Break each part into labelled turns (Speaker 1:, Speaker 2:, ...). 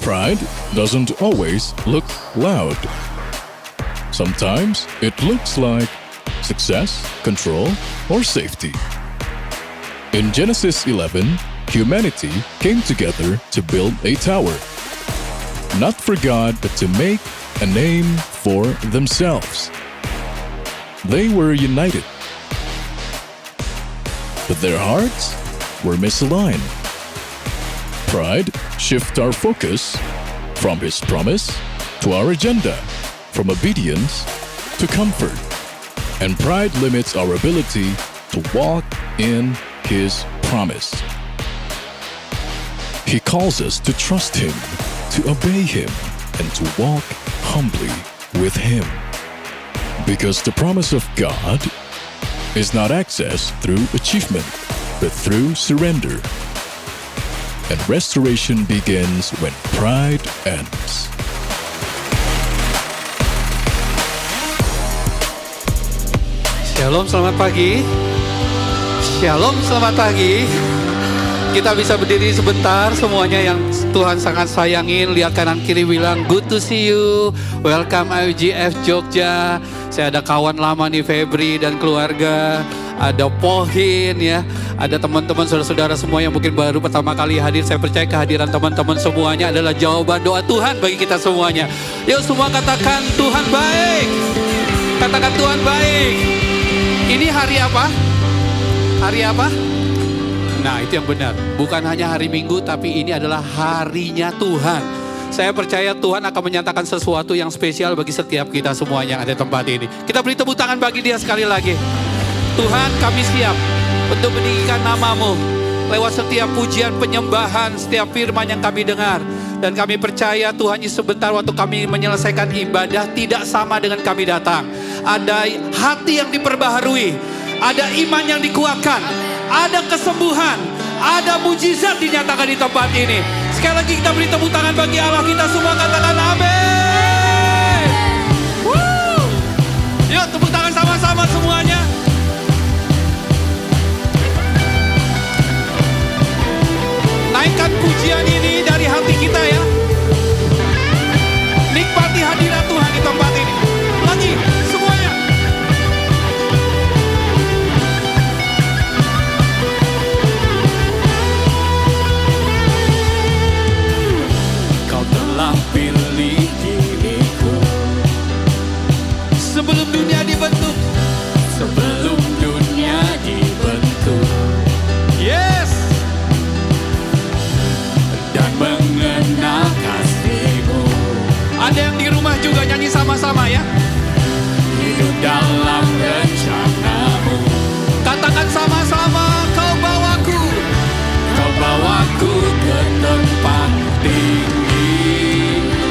Speaker 1: Pride doesn't always look loud. Sometimes it looks like success, control, or safety. In Genesis 11, humanity came together to build a tower. Not for God, but to make a name for themselves. They were united, but their hearts were misaligned. Pride shifts our focus from His promise to our agenda, from obedience to comfort. And pride limits our ability to walk in His promise. He calls us to trust Him, to obey Him, and to walk humbly with Him. Because the promise of God is not accessed through achievement, but through surrender. And restoration begins when pride ends.
Speaker 2: Shalom, selamat pagi. Shalom, selamat pagi. Kita bisa berdiri sebentar semuanya yang Tuhan sangat sayangin. Lihat kanan kiri bilang good to see you. Welcome IUGF Jogja. Saya ada kawan lama nih, Febri dan keluarga. Ada Pohin ya. Ada teman-teman saudara-saudara semua yang mungkin baru pertama kali hadir. Saya percaya kehadiran teman-teman semuanya adalah jawaban doa Tuhan bagi kita semuanya. Yuk semua katakan Tuhan baik. Katakan Tuhan baik. Ini hari apa? Hari apa? Nah itu yang benar. Bukan hanya hari Minggu, tapi ini adalah harinya Tuhan. Saya percaya Tuhan akan menyatakan sesuatu yang spesial bagi setiap kita semuanya yang ada di tempat ini. Kita beri tepuk tangan bagi Dia sekali lagi. Tuhan, kami siap untuk meninggikan nama-Mu lewat setiap pujian, penyembahan, setiap firman yang kami dengar. Dan kami percaya Tuhan, sebentar waktu kami menyelesaikan ibadah tidak sama dengan kami datang. Ada hati yang diperbaharui, ada iman yang dikuatkan, ada kesembuhan, ada mujizat dinyatakan di tempat ini. Sekali lagi kita beri tepuk tangan bagi Allah, kita semua katakan amin. Yuk tepuk tangan sama-sama semuanya. Naikkan pujian ini dari hati kita ya. Nikmati hadirat Tuhan di tempat ini. Lagi semuanya. Kau telah pilih diriku sebelum dunia dibentuk. Sebelum dunia dibentuk. Yes. Dan mengenal kasih-Mu. Ada yang di rumah juga nyanyi sama-sama ya. Hidup dalam rencana-Mu. Katakan sama-sama, Kau bawaku. Kau bawaku ke tempat tinggi.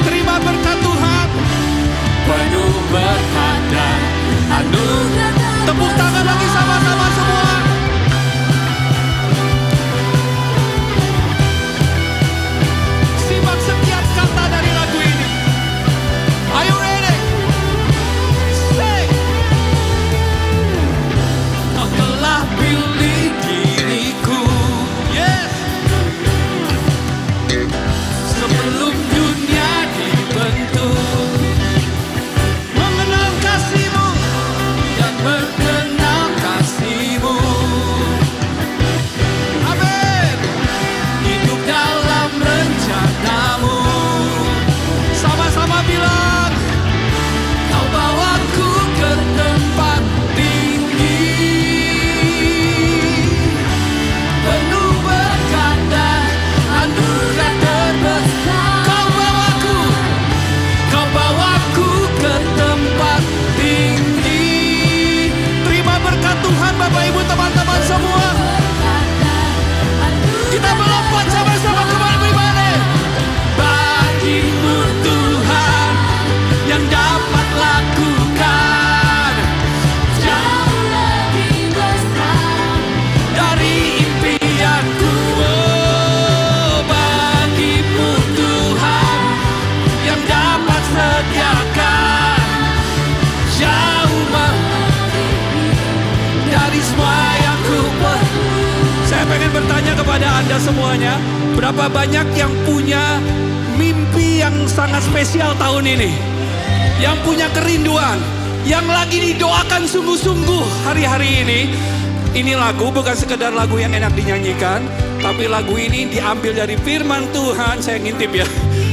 Speaker 2: Terima berkat Tuhan. Penuh berkat dan anugerah. Tepuk tangan lagi sama-sama semua. Setiap kata dari lagu ini. Are you ready? Say. Kau telah pilih diriku. Yes. Sebelum dunia dibentuk. Mengenal kasih-Mu dan mengenal kasih-Mu. Amin. Hidup dalam rencana-Mu. Sama-sama bilang, Kau bawaku ke tempat tinggi. Penuh berkat dan anugerah terbesar. Kau bawaku ke tempat tinggi. Terima berkat Tuhan Bapak Ibu teman-teman semua. Kita melompat sama-sama kembali beribadah. Bagi-Mu Tuhan yang dapat lakukan jauh lebih besar dari impianku. Oh, bagi-Mu Tuhan yang dapat sediakan jauh melebihi dari semua yang ku perlu. Saya pengen bertanya kepada Anda semuanya, berapa banyak yang punya mimpi
Speaker 3: sangat spesial tahun ini, yang punya kerinduan, yang lagi didoakan sungguh-sungguh hari-hari ini. Ini lagu bukan sekedar lagu yang enak dinyanyikan, tapi lagu ini diambil dari firman Tuhan. Saya ngintip ya,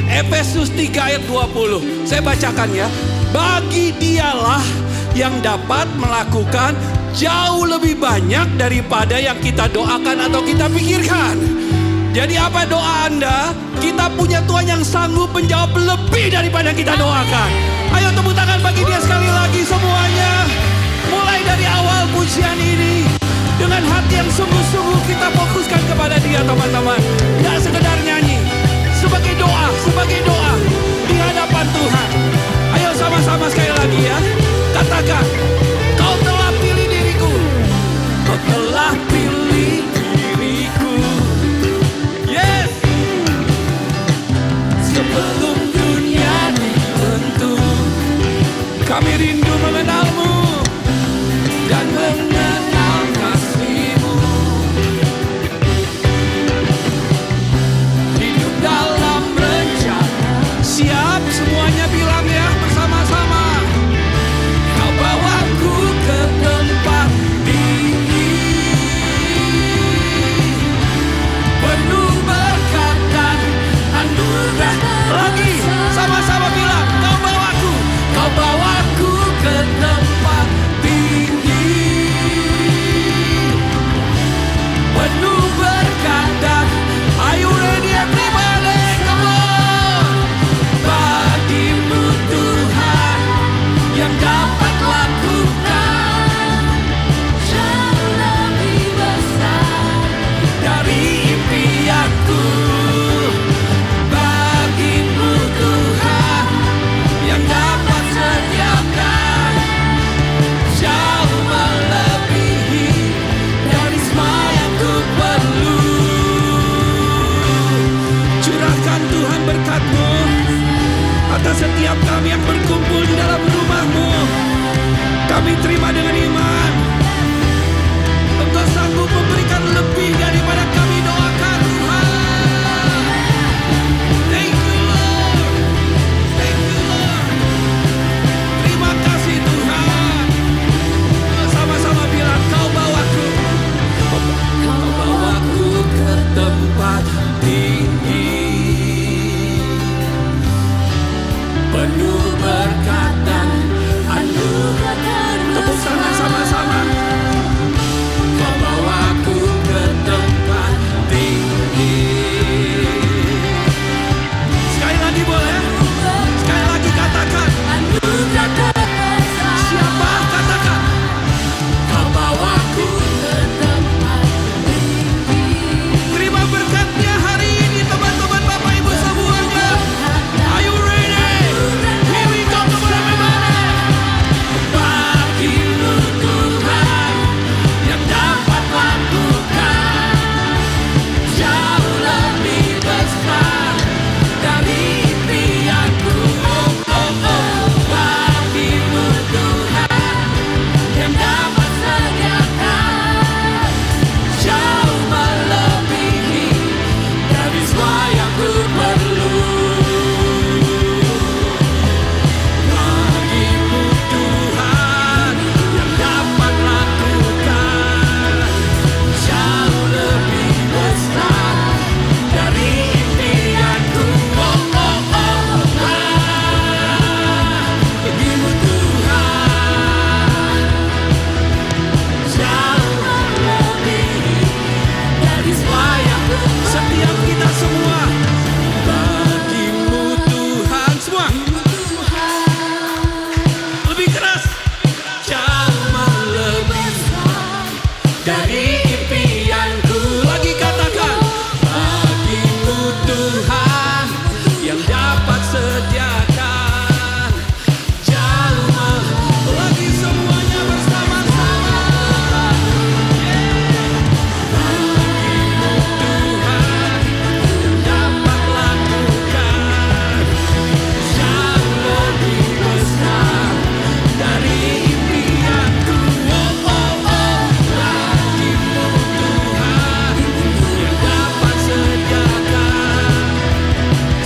Speaker 3: Efesus 3 ayat 20. Saya bacakan ya. Bagi dialah yang dapat melakukan jauh lebih banyak daripada yang kita doakan atau kita pikirkan. Jadi apa doa Anda? Kita punya Tuhan yang sanggup menjawab lebih daripada kita doakan. Ayo tepuk tangan bagi dia sekali lagi semuanya. Mulai dari awal pujian ini, dengan hati yang sungguh-sungguh kita fokuskan kepada dia teman-teman. Gak sekedar nyanyi, sebagai doa di hadapan Tuhan. Ayo sama-sama sekali lagi ya. Katakan, kau telah pilih diriku. Kau telah pilih diriku. Yes. Sebelum dunia dibentuk, kami rindu mengenalmu dan mengenal kasih-Mu. Hidup dalam rencana. Siap semuanya bilang ya bersama-sama. Kau bawaku ke tempat tinggi, penuh berkat dan anugerah. Lagi sama-sama bilang, kau bawaku ke tempat tinggi, penuh berkat dan. Are you ready everybody? Come on. Bagimu Tuhan yang dapat lakukan jauh lebih besar dari impianku. Bagimu Tuhan yang dapat sediakan jauh melebihi dari semua yang ku perlu. Curahkan Tuhan berkat-Mu atas setiap kami yang berkumpul di dalam rumah-Mu. Kami terima dengan iman. Engkau sanggup memberikan lebih daripada kami doakan Tuhan. Thank you Lord. Thank you Lord. Terima kasih Tuhan. Sama-sama bilang, kau bawaku ke tempat tinggi, penuh berkat dan anugerah. Tepuk tangan sama-sama. Kau bawaku ke tempat tinggi. Sekali lagi boleh? Sekali lagi katakan. Siapa? Katakan. Kau bawaku ke tempat tinggi. Terima berkatnya hari ini teman-teman, Bapak Ibu semuanya. Are you ready? Here we go, come on everybody. Bagimu Tuhan yang dapat lakukan jauh lebih besar dari impianku. Oh, oh, oh. Bagimu Tuhan yang dapat sediakan jauh melebihi dari semua yang ku perlu. Bagimu Tuhan yang dapat lakukan jauh lebih besar dari impianku. Oh, oh, oh. Bagimu Tuhan jauh melebihi dari semua yang setiap kita semua. Bagimu Tuhan semua. Lebih keras. Jauh melebihi dari impianku. Lagi katakan. Bagimu Tuhan yang dapat sediakan jauh lagi semuanya bersama-sama. Bagimu Tuhan yang dapat lakukan jauh lebih besar dari impianku. Oh, oh, oh. Bagimu Tuhan yang dapat sediakan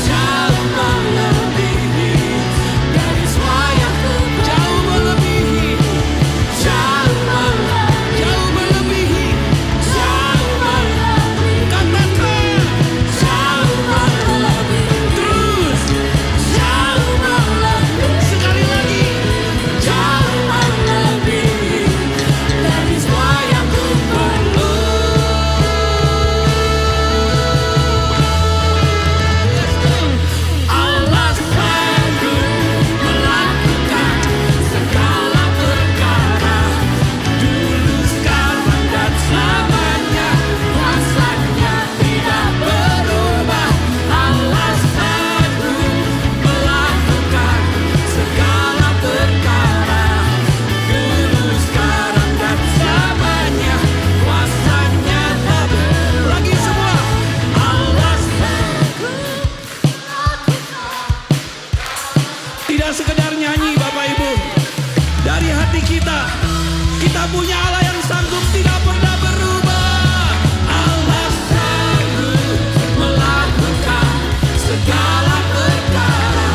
Speaker 3: jauh melebihi Tidak sekedar nyanyi Bapak Ibu. Dari hati kita punya Allah yang sanggup tidak pernah berubah. Allah sanggup melakukan segala perkara.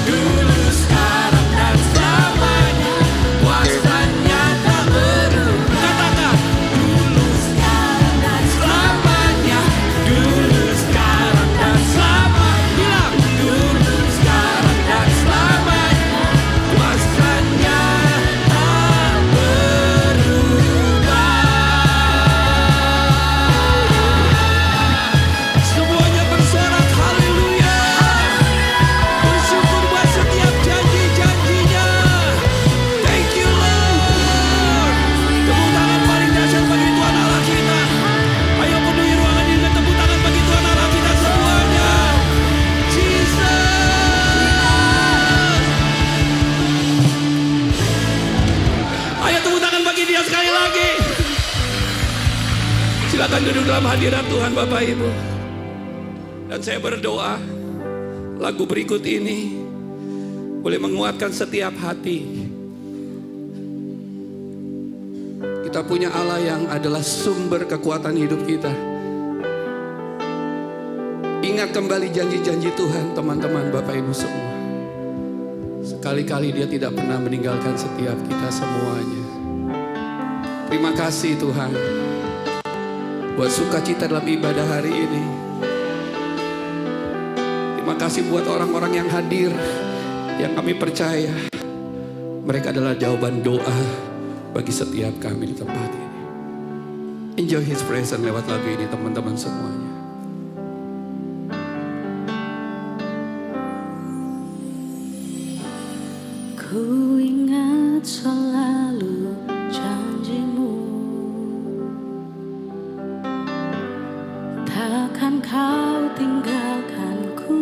Speaker 3: Dulu, sekarang, dan selamanya. Kuasanya tak berubah. Katakan, dulu, sekarang, dan selamanya. Dulu, sekarang, dan selamanya. Bilang, dulu, sekarang, dan selamanya. Kuasanya tak berubah. Semuanya bersorak haleluya. Bersyukur buat setiap janji-janjinya. Thank you Lord. Tepuk tangan paling dahsyat bagi Tuhan Allah kita. Ayo penuhi ruangan ini dengan tepuk tangan bagi Tuhan Allah kita semuanya. Jesus. Ayo tepuk tangan bagi dia sekali lagi. Silakan duduk dalam hadirat Tuhan Bapak Ibu. Dan saya berdoa lagu berikut ini boleh menguatkan setiap hati. Kita punya Allah yang adalah sumber kekuatan hidup kita. Ingat kembali janji-janji Tuhan teman-teman Bapak Ibu semua. Sekali-kali dia tidak pernah meninggalkan setiap kita semuanya. Terima kasih Tuhan buat sukacita dalam ibadah hari ini. Terima kasih buat orang-orang yang hadir, yang kami percaya mereka adalah jawaban doa bagi setiap kami di tempat ini. Enjoy His presence lewat lagu ini teman-teman semuanya.
Speaker 4: Ku ingat selalu janjimu, takkan kau tinggalkanku.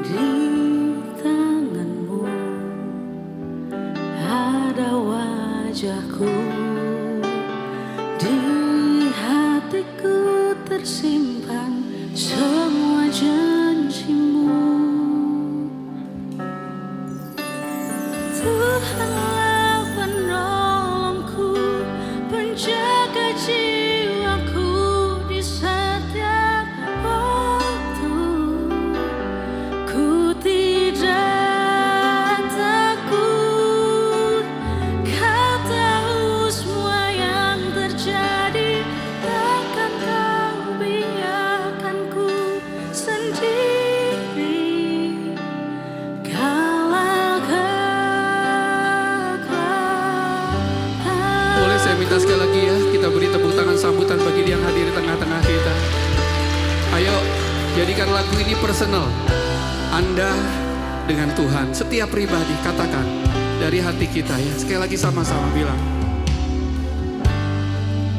Speaker 4: Di tanganmu ada wajahku, di hatiku tersimpan semua janjimu. Tuhanlah penolongku, penjaga jiwaku di setiap waktu. Ku tidak takut, kau tahu semua yang terjadi. Takkan kau biarkan ku sendiri.
Speaker 2: Boleh saya minta sekali lagi ya, kita beri tepuk tangan sambutan bagi dia yang hadir di tengah-tengah kita. Ayo, jadikan lagu ini personal. Anda dengan Tuhan, setiap pribadi, katakan dari hati kita ya. Sekali lagi sama-sama bilang.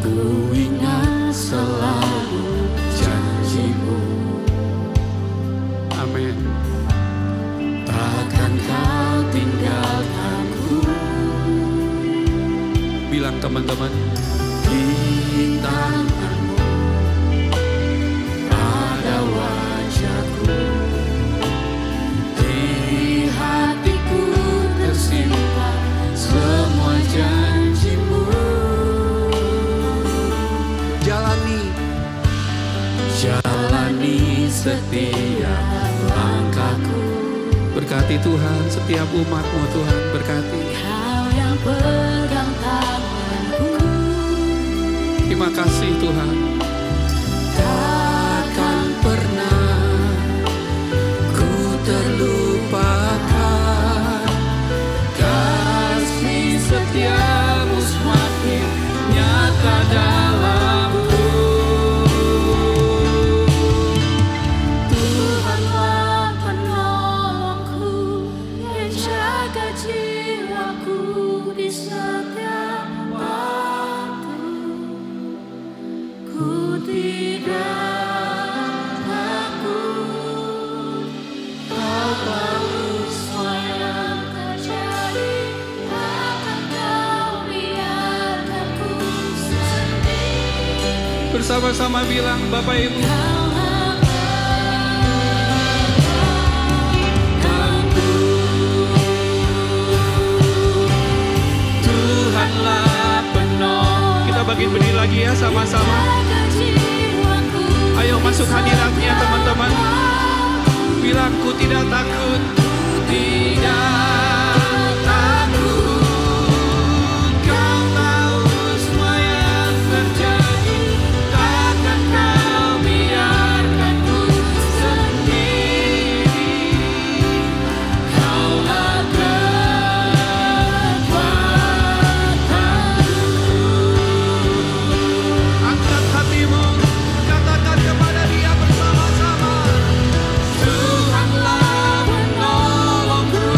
Speaker 4: Ku ingat selalu janjimu,
Speaker 2: Amin.
Speaker 4: takkan kau tinggalkanku.
Speaker 2: Bilang teman-teman.
Speaker 4: Di tanganmu ada wajahku, di hatiku tersimpan semua janjimu. Jalani setiap langkahku.
Speaker 2: Berkati Tuhan setiap umat-Mu Tuhan, berkati.
Speaker 4: Kau yang pegang tanganku,
Speaker 2: Terima kasih Tuhan.
Speaker 4: takkan pernah ku terlupakan. Kasih setiamu semakin nyata dalamku. Tuhanlah penolongku, yang jaga jiwaku di setiap waktu. Ku tidak takut, kau tahu semua yang terjadi. Takkan kau biarkan ku sendiri.
Speaker 2: Bersama-sama bilang Bapak Ibu.
Speaker 4: Kau
Speaker 3: lagi ya sama-sama. Ayo masuk hadiratnya teman-teman. Bilang ku tidak takut, tidak takut. Kau tahu semua yang terjadi, takkan kau biarkan ku sendiri. Kaulah angkat hatimu, katakan kepada Dia bersama-sama. Tuhanlah penolongku.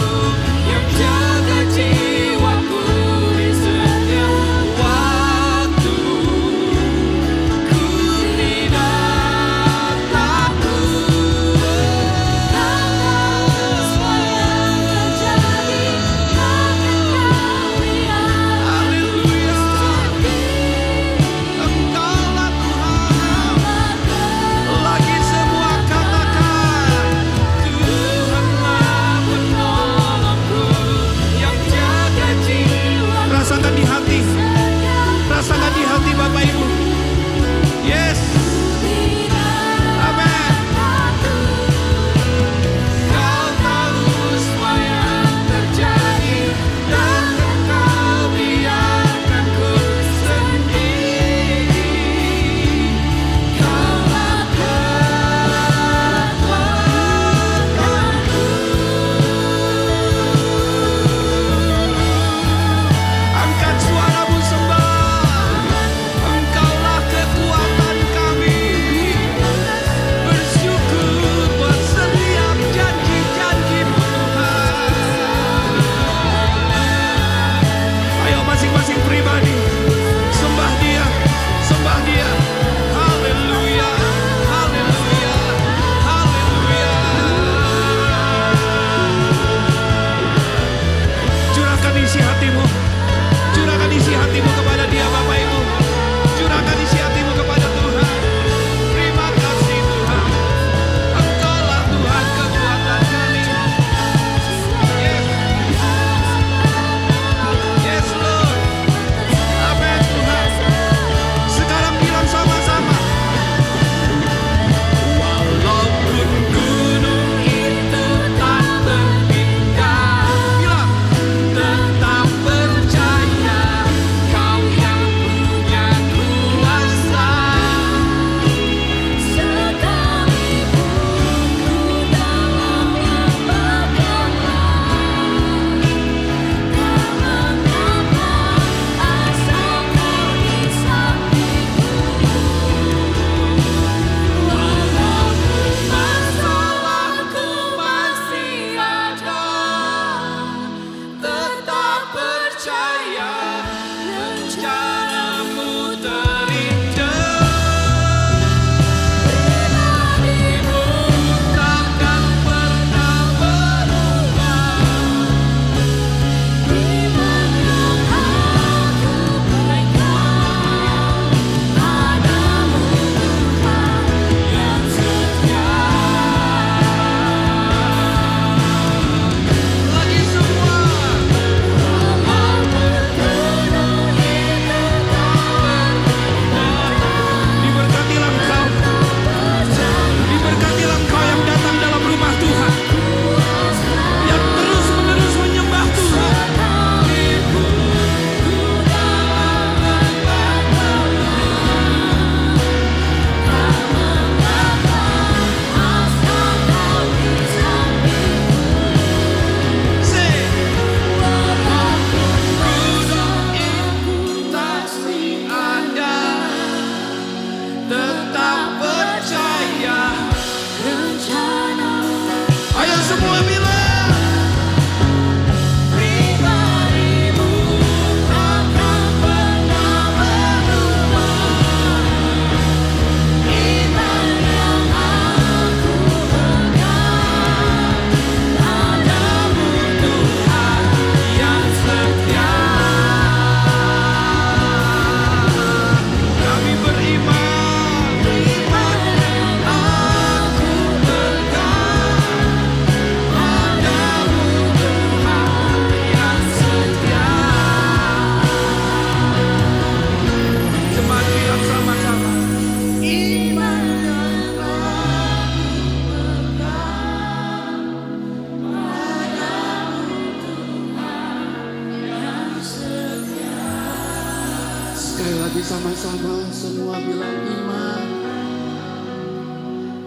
Speaker 3: lagi sama-sama semua bilang iman.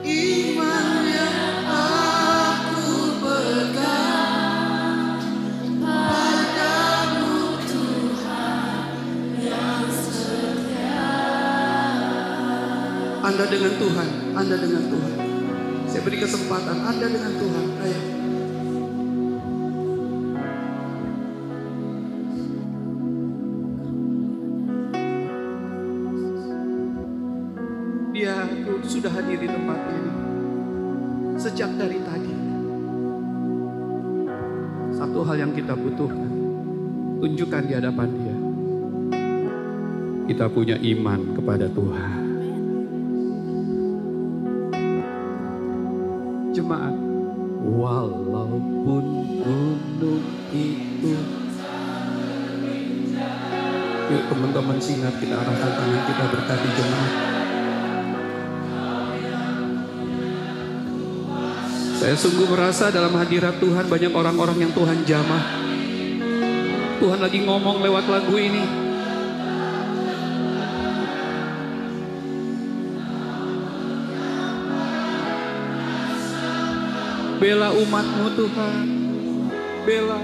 Speaker 3: Iman yang aku pegang padamu Tuhan yang setia. Anda dengan Tuhan, Anda dengan Tuhan. Saya beri kesempatan Anda dengan Tuhan. Ayo. Dia sudah hadir di tempat ini sejak dari tadi. Satu hal yang kita butuhkan, tunjukkan di hadapan Dia. Kita punya iman kepada Tuhan. Jemaat, walaupun gunung itu. Yuk teman-teman singkat, kita arahkan tangan kita berkati jemaat. Saya sungguh merasa dalam hadirat Tuhan banyak orang-orang yang Tuhan jamah. Tuhan lagi ngomong lewat lagu ini. Bela umatmu Tuhan, bela.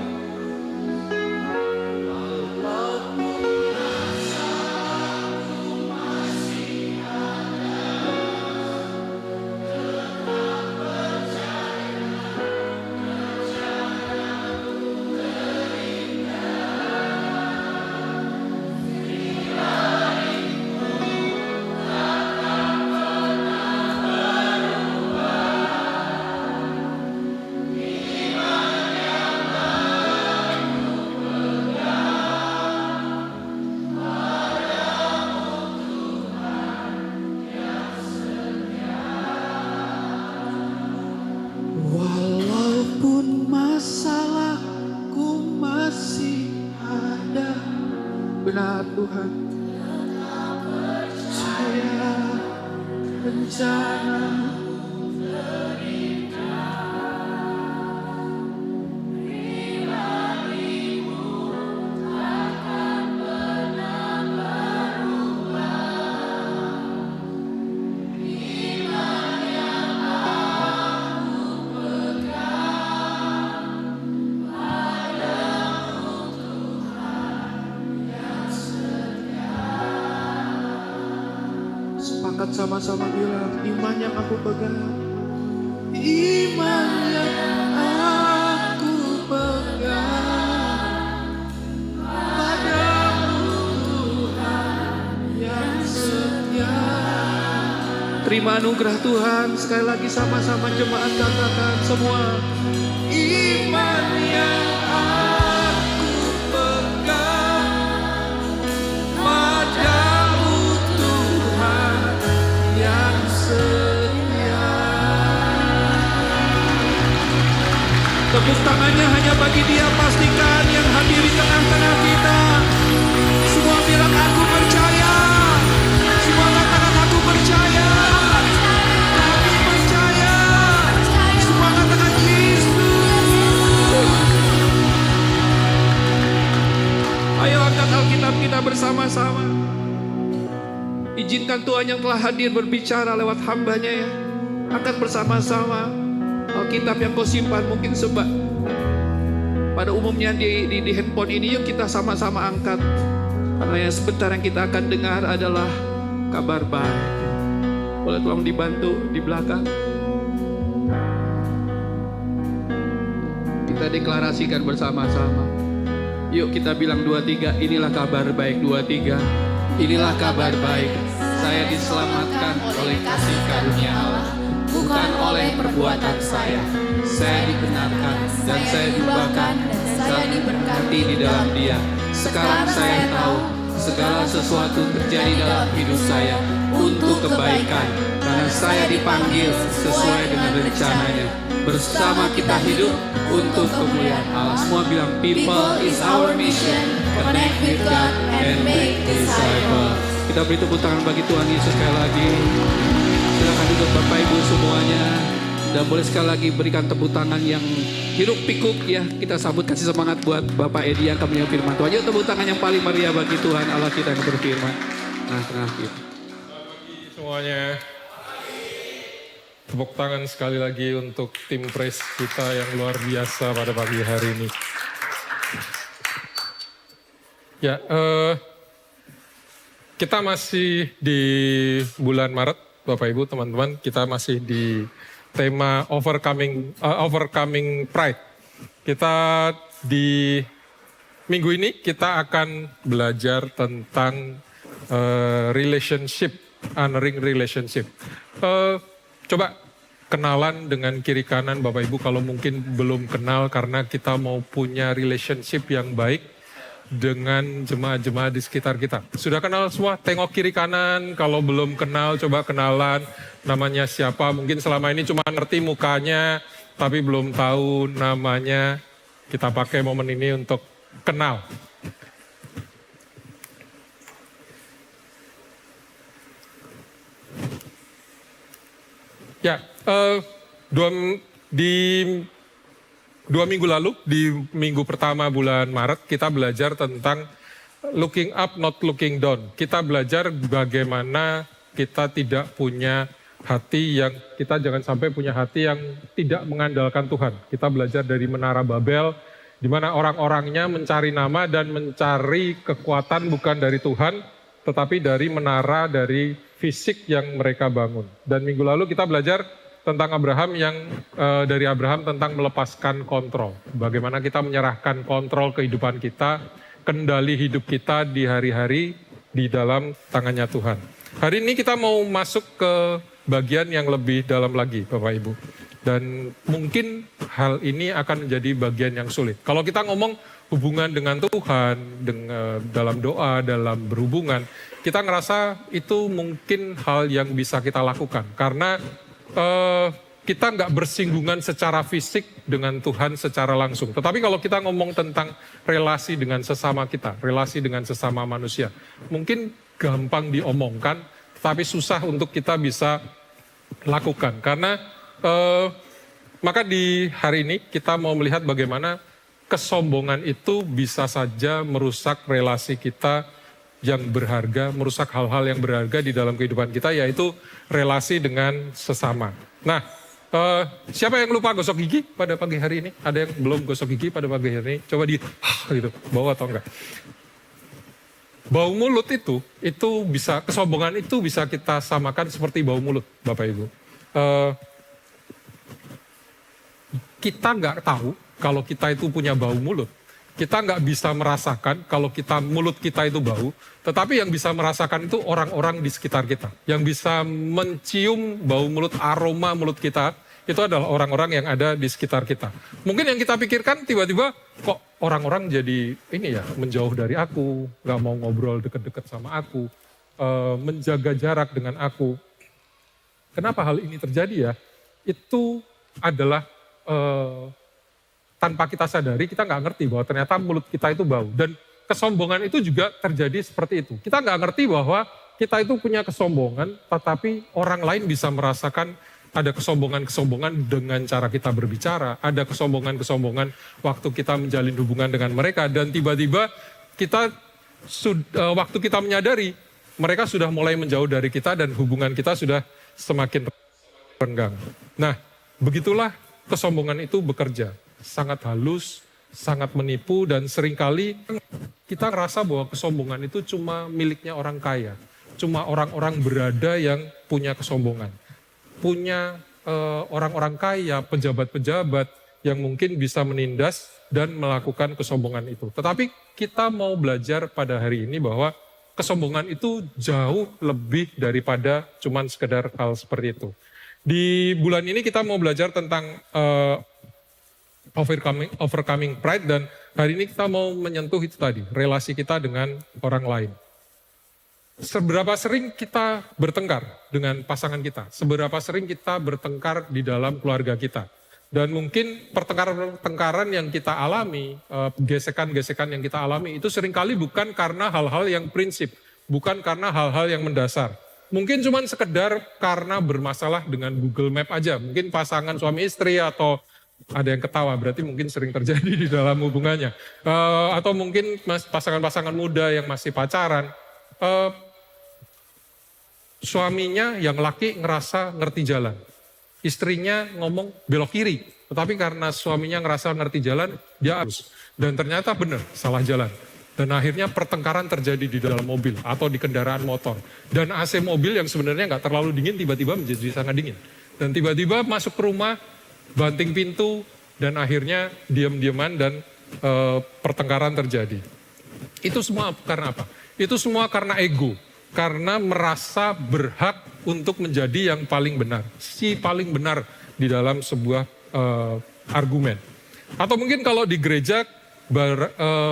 Speaker 3: Walaupun masalahku masih ada, benar Tuhan, percaya rencana. Sepakat sama-sama bilang, iman yang aku pegang, iman yang aku pegang padamu Tuhan yang setia. Terima anugerah Tuhan. Sekali lagi sama-sama jemaat katakan semua, iman yang aku pegang padamu Tuhan yang setia. Tepuk tangannya hanya bagi Dia, pastikan yang hadir di tengah-tengah kita. Semua bilang aku percaya. Semua katakan aku percaya. Kami percaya. Semua katakan Yesus. Ayo angkat Alkitab kita bersama-sama. Izinkan Tuhan yang telah hadir berbicara lewat hamba-Nya ya. Angkat bersama-sama Alkitab yang kau simpan mungkin sebab pada umumnya di handphone ini, yuk kita sama-sama angkat. Karena yang sebentar yang kita akan dengar adalah kabar baik. Boleh tolong dibantu di belakang. Kita deklarasikan bersama-sama. Yuk kita bilang 2-3, inilah kabar baik. 2-3, inilah kabar baik. Saya diselamatkan oleh kasih karunia Allah, bukan oleh perbuatan saya. Saya dibenarkan dan saya diubahkan dan saya diberkati di dalam Dia. Sekarang saya tahu segala sesuatu terjadi dalam hidup saya untuk kebaikan, karena saya dipanggil sesuai dengan rencananya. Bersama kita hidup untuk kemuliaan Allah. Semua bilang, people is our mission, connect with God and make disciples. Kita beri tepuk tangan bagi Tuhan Yesus sekali lagi. Silakan duduk Bapak Ibu semuanya. Dan boleh sekali lagi berikan tepuk tangan yang hiruk pikuk ya. Kita sambut, kasih semangat buat Bapak Edi yang akan menyampaikan firman Tuhan. Yuk tepuk tangan yang paling meriah bagi Tuhan Allah kita yang berfirman.
Speaker 2: tengah-tengah kita.
Speaker 5: Semuanya, tepuk tangan sekali lagi untuk tim praise kita yang luar biasa pada pagi hari ini. Ya, kita masih di bulan Maret, Bapak Ibu, teman-teman. Kita masih di tema overcoming pride. Kita di minggu ini kita akan belajar tentang relationship, honoring relationship. Coba kenalan dengan kiri kanan Bapak Ibu kalau mungkin belum kenal, karena kita mau punya relationship yang baik dengan jemaat-jemaat di sekitar kita. Sudah kenal semua? Tengok kiri kanan. Kalau belum kenal, coba kenalan. Namanya siapa? Mungkin selama ini cuma ngerti mukanya, tapi belum tahu namanya. Kita pakai momen ini untuk kenal. Ya, dua minggu lalu, di minggu pertama bulan Maret, kita belajar tentang looking up, not looking down. Kita belajar bagaimana kita tidak punya hati yang, kita jangan sampai punya hati yang tidak mengandalkan Tuhan. Kita belajar dari Menara Babel, di mana orang-orangnya mencari nama dan mencari kekuatan bukan dari Tuhan, tetapi dari menara, dari fisik yang mereka bangun. Dan minggu lalu kita belajar tentang Abraham dari Abraham tentang melepaskan kontrol. Bagaimana kita menyerahkan kontrol kehidupan kita, kendali hidup kita di hari-hari di dalam tangannya Tuhan. Hari ini kita mau masuk ke bagian yang lebih dalam lagi, Bapak Ibu. Dan mungkin hal ini akan menjadi bagian yang sulit. Kalau kita ngomong hubungan dengan Tuhan, dalam doa, dalam berhubungan, kita ngerasa itu mungkin hal yang bisa kita lakukan. Karena kita nggak bersinggungan secara fisik dengan Tuhan secara langsung. Tetapi kalau kita ngomong tentang relasi dengan sesama kita, relasi dengan sesama manusia, mungkin gampang diomongkan, tapi susah untuk kita bisa lakukan. Karena maka di hari ini kita mau melihat bagaimana kesombongan itu bisa saja merusak relasi kita yang berharga, merusak hal-hal yang berharga di dalam kehidupan kita, yaitu relasi dengan sesama. Nah, siapa yang lupa gosok gigi pada pagi hari ini? Ada yang belum gosok gigi pada pagi hari ini? Coba gitu, bau atau enggak? Bau mulut itu bisa, kesombongan itu bisa kita samakan seperti bau mulut, Bapak Ibu. Kita nggak tahu kalau kita itu punya bau mulut. Kita nggak bisa merasakan kalau mulut kita itu bau, tetapi yang bisa merasakan itu orang-orang di sekitar kita. Yang bisa mencium bau mulut, aroma mulut kita, itu adalah orang-orang yang ada di sekitar kita. Mungkin yang kita pikirkan tiba-tiba, kok orang-orang jadi menjauh dari aku, nggak mau ngobrol deket-deket sama aku, menjaga jarak dengan aku. Kenapa hal ini terjadi ya? Itu adalah tanpa kita sadari, kita nggak ngerti bahwa ternyata mulut kita itu bau. Dan kesombongan itu juga terjadi seperti itu. Kita nggak ngerti bahwa kita itu punya kesombongan, tetapi orang lain bisa merasakan ada kesombongan-kesombongan dengan cara kita berbicara, ada kesombongan-kesombongan waktu kita menjalin hubungan dengan mereka, dan tiba-tiba waktu kita menyadari, mereka sudah mulai menjauh dari kita dan hubungan kita sudah semakin renggang. Nah, begitulah kesombongan itu bekerja. Sangat halus, sangat menipu, dan seringkali kita ngerasa bahwa kesombongan itu cuma miliknya orang kaya. Cuma orang-orang berada yang punya kesombongan. Punya orang-orang kaya, pejabat-pejabat yang mungkin bisa menindas dan melakukan kesombongan itu. Tetapi kita mau belajar pada hari ini bahwa kesombongan itu jauh lebih daripada cuma sekedar hal seperti itu. Di bulan ini kita mau belajar tentang overcoming pride, dan hari ini kita mau menyentuh itu tadi, relasi kita dengan orang lain. Seberapa sering kita bertengkar dengan pasangan kita, seberapa sering kita bertengkar di dalam keluarga kita. Dan mungkin pertengkaran yang kita alami, gesekan-gesekan yang kita alami itu seringkali bukan karena hal-hal yang prinsip, bukan karena hal-hal yang mendasar. Mungkin cuma sekedar karena bermasalah dengan Google Map aja, mungkin pasangan suami istri atau ada yang ketawa, berarti mungkin sering terjadi di dalam hubungannya. Atau mungkin pasangan-pasangan muda yang masih pacaran. suaminya yang laki ngerasa ngerti jalan. Istrinya ngomong belok kiri, tetapi karena suaminya ngerasa ngerti jalan, dia harus. Dan ternyata benar, salah jalan. Dan akhirnya pertengkaran terjadi di dalam mobil atau di kendaraan motor. Dan AC mobil yang sebenarnya nggak terlalu dingin, tiba-tiba menjadi sangat dingin. Dan tiba-tiba masuk ke rumah, banting pintu, dan akhirnya diam-diaman dan pertengkaran terjadi. Itu semua karena apa? Itu semua karena ego. Karena merasa berhak untuk menjadi yang paling benar. Si paling benar di dalam sebuah argumen. Atau mungkin kalau di gereja,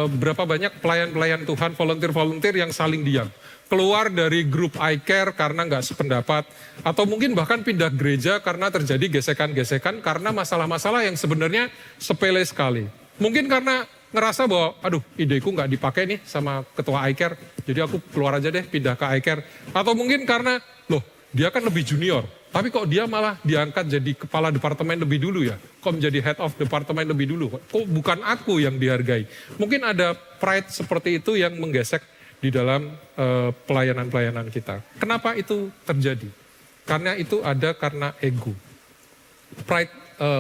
Speaker 5: berapa banyak pelayan-pelayan Tuhan, volunteer-volunteer yang saling diam. Keluar dari grup I Care karena nggak sependapat. Atau mungkin bahkan pindah gereja karena terjadi gesekan-gesekan karena masalah-masalah yang sebenarnya sepele sekali. Mungkin karena ngerasa bahwa, aduh ideku nggak dipakai nih sama ketua I Care, jadi aku keluar aja deh, pindah ke I Care. Atau mungkin karena, loh dia kan lebih junior, tapi kok dia malah diangkat jadi kepala departemen lebih dulu ya? Kok menjadi head of departemen lebih dulu? Kok bukan aku yang dihargai? Mungkin ada pride seperti itu yang menggesek di dalam pelayanan-pelayanan kita. Kenapa itu terjadi? Karena itu ada karena ego. Pride,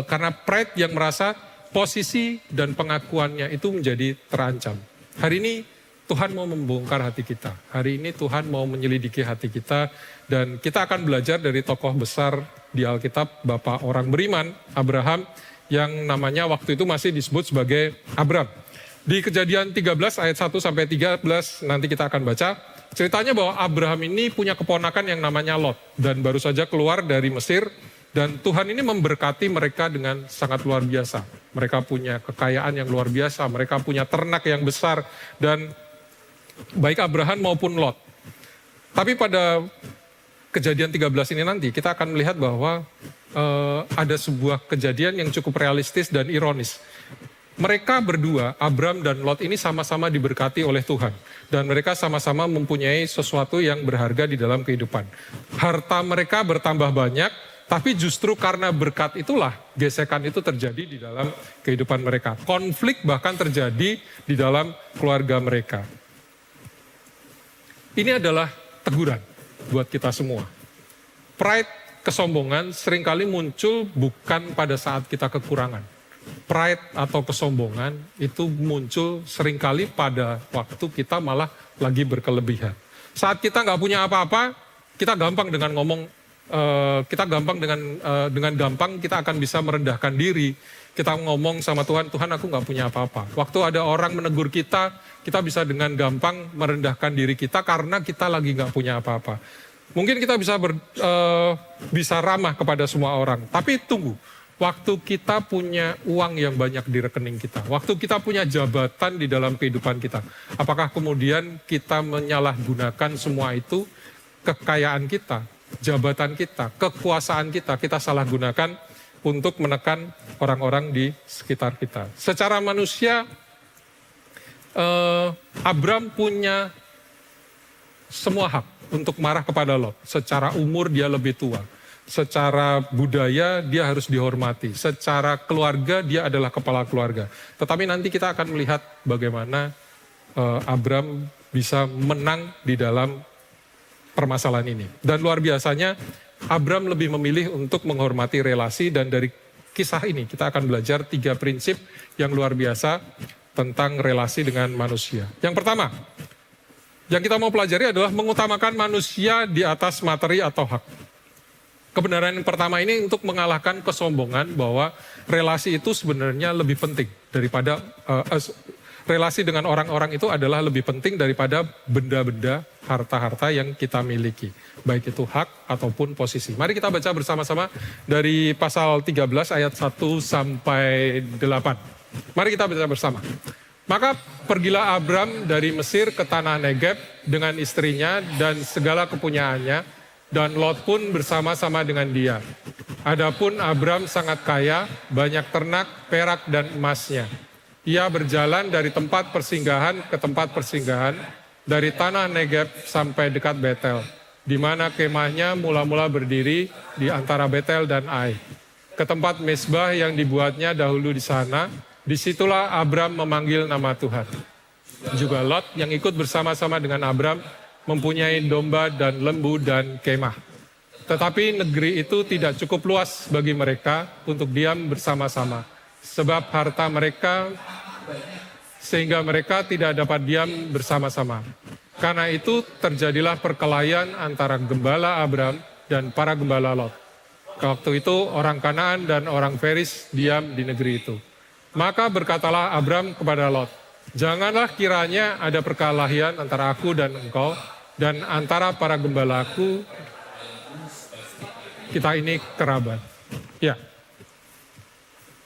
Speaker 5: karena pride yang merasa posisi dan pengakuannya itu menjadi terancam. Hari ini Tuhan mau membongkar hati kita. Hari ini Tuhan mau menyelidiki hati kita. Dan kita akan belajar dari tokoh besar di Alkitab, Bapak orang beriman, Abraham, yang namanya waktu itu masih disebut sebagai Abram. Di Kejadian 13 ayat 1 sampai 13 nanti kita akan baca. Ceritanya bahwa Abraham ini punya keponakan yang namanya Lot. Dan baru saja keluar dari Mesir. Dan Tuhan ini memberkati mereka dengan sangat luar biasa. Mereka punya kekayaan yang luar biasa. Mereka punya ternak yang besar. Dan baik Abraham maupun Lot. Tapi pada Kejadian 13 ini nanti kita akan melihat bahwa ada sebuah kejadian yang cukup realistis dan ironis. Mereka berdua, Abram dan Lot ini sama-sama diberkati oleh Tuhan. Dan mereka sama-sama mempunyai sesuatu yang berharga di dalam kehidupan. Harta mereka bertambah banyak, tapi justru karena berkat itulah gesekan itu terjadi di dalam kehidupan mereka. Konflik bahkan terjadi di dalam keluarga mereka. Ini adalah teguran buat kita semua. Pride, kesombongan seringkali muncul bukan pada saat kita kekurangan. Pride atau kesombongan itu muncul seringkali pada waktu kita malah lagi berkelebihan. Saat kita nggak punya apa-apa, kita gampang dengan ngomong, dengan gampang kita akan bisa merendahkan diri. Kita ngomong sama Tuhan, Tuhan aku nggak punya apa-apa. Waktu ada orang menegur kita bisa dengan gampang merendahkan diri kita karena kita lagi nggak punya apa-apa. Mungkin kita bisa ramah kepada semua orang, tapi tunggu. Waktu kita punya uang yang banyak di rekening kita, waktu kita punya jabatan di dalam kehidupan kita, apakah kemudian kita menyalahgunakan semua itu, kekayaan kita, jabatan kita, kekuasaan kita salah gunakan untuk menekan orang-orang di sekitar kita. Secara manusia, Abram punya semua hak untuk marah kepada Lot. Secara umur dia lebih tua. Secara budaya dia harus dihormati. Secara keluarga dia adalah kepala keluarga. Tetapi nanti kita akan melihat bagaimana Abram bisa menang di dalam permasalahan ini. Dan luar biasanya Abram lebih memilih untuk menghormati relasi, dan dari kisah ini kita akan belajar 3 prinsip yang luar biasa tentang relasi dengan manusia. Yang pertama, yang kita mau pelajari adalah mengutamakan manusia di atas materi atau hak. Kebenaran yang pertama ini untuk mengalahkan kesombongan bahwa relasi itu sebenarnya lebih penting daripada relasi dengan orang-orang itu adalah lebih penting daripada benda-benda, harta-harta yang kita miliki. Baik itu hak ataupun posisi. Mari kita baca bersama-sama dari pasal 13 ayat 1 sampai 8. Mari kita baca bersama. Maka pergilah Abram dari Mesir ke tanah Negeb dengan istrinya dan segala kepunyaannya, dan Lot pun bersama-sama dengan dia. Adapun Abram sangat kaya, banyak ternak, perak, dan emasnya. Ia berjalan dari tempat persinggahan ke tempat persinggahan, dari tanah Negeb sampai dekat Betel, di mana kemahnya mula-mula berdiri di antara Betel dan Ai. Ke tempat mezbah yang dibuatnya dahulu di sana, disitulah Abram memanggil nama Tuhan. Juga Lot yang ikut bersama-sama dengan Abram mempunyai domba dan lembu dan kemah. Tetapi negeri itu tidak cukup luas bagi mereka untuk diam bersama-sama, sebab harta mereka sehingga mereka tidak dapat diam bersama-sama. Karena itu terjadilah perkelahian antara gembala Abram dan para gembala Lot. Waktu itu orang Kanaan dan orang Feris diam di negeri itu. Maka berkatalah Abram kepada Lot, janganlah kiranya ada perkelahian antara aku dan engkau, dan antara para gembalaku, kita ini kerabat. Ya.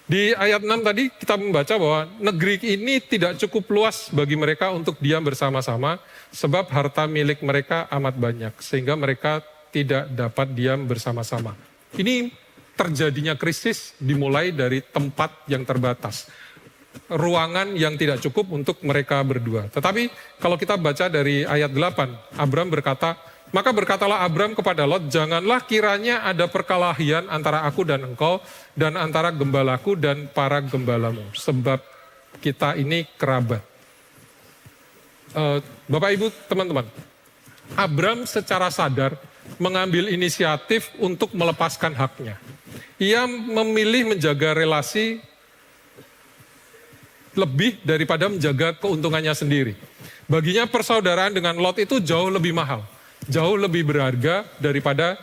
Speaker 5: Di ayat 6 tadi kita membaca bahwa negeri ini tidak cukup luas bagi mereka untuk diam bersama-sama, sebab harta milik mereka amat banyak, sehingga mereka tidak dapat diam bersama-sama. Ini terjadinya krisis dimulai dari tempat yang terbatas. Ruangan yang tidak cukup untuk mereka berdua. Tetapi kalau kita baca dari ayat 8, Abram berkata, maka berkatalah Abram kepada Lot, janganlah kiranya ada perkelahian antara aku dan engkau, dan antara gembalaku dan para gembalamu, sebab kita ini kerabat. Bapak Ibu, teman-teman, Abram secara sadar mengambil inisiatif untuk melepaskan haknya. Ia memilih menjaga relasi lebih daripada menjaga keuntungannya sendiri. Baginya persaudaraan dengan Lot itu jauh lebih mahal, jauh lebih berharga daripada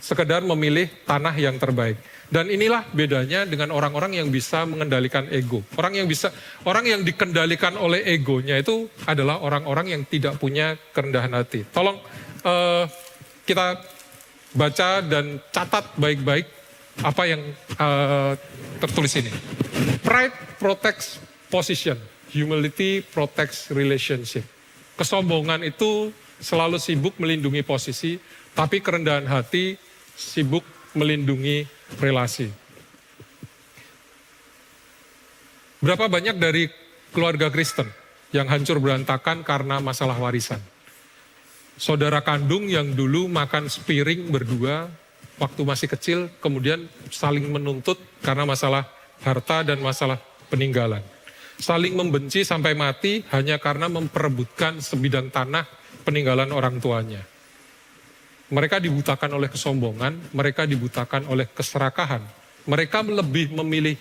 Speaker 5: sekedar memilih tanah yang terbaik. Dan inilah bedanya dengan orang-orang yang bisa mengendalikan ego. Orang yang dikendalikan oleh egonya itu adalah orang-orang yang tidak punya kerendahan hati. Tolong kita baca dan catat baik-baik apa yang tertulis ini. Pride protects position, humility protects relationship. Kesombongan itu selalu sibuk melindungi posisi, tapi kerendahan hati sibuk melindungi relasi. Berapa banyak dari keluarga Kristen yang hancur berantakan karena masalah warisan? Saudara kandung yang dulu makan sepiring berdua waktu masih kecil, kemudian saling menuntut karena masalah harta dan masalah peninggalan. Saling membenci sampai mati hanya karena memperebutkan sebidang tanah peninggalan orang tuanya. Mereka dibutakan oleh kesombongan, mereka dibutakan oleh keserakahan. Mereka lebih memilih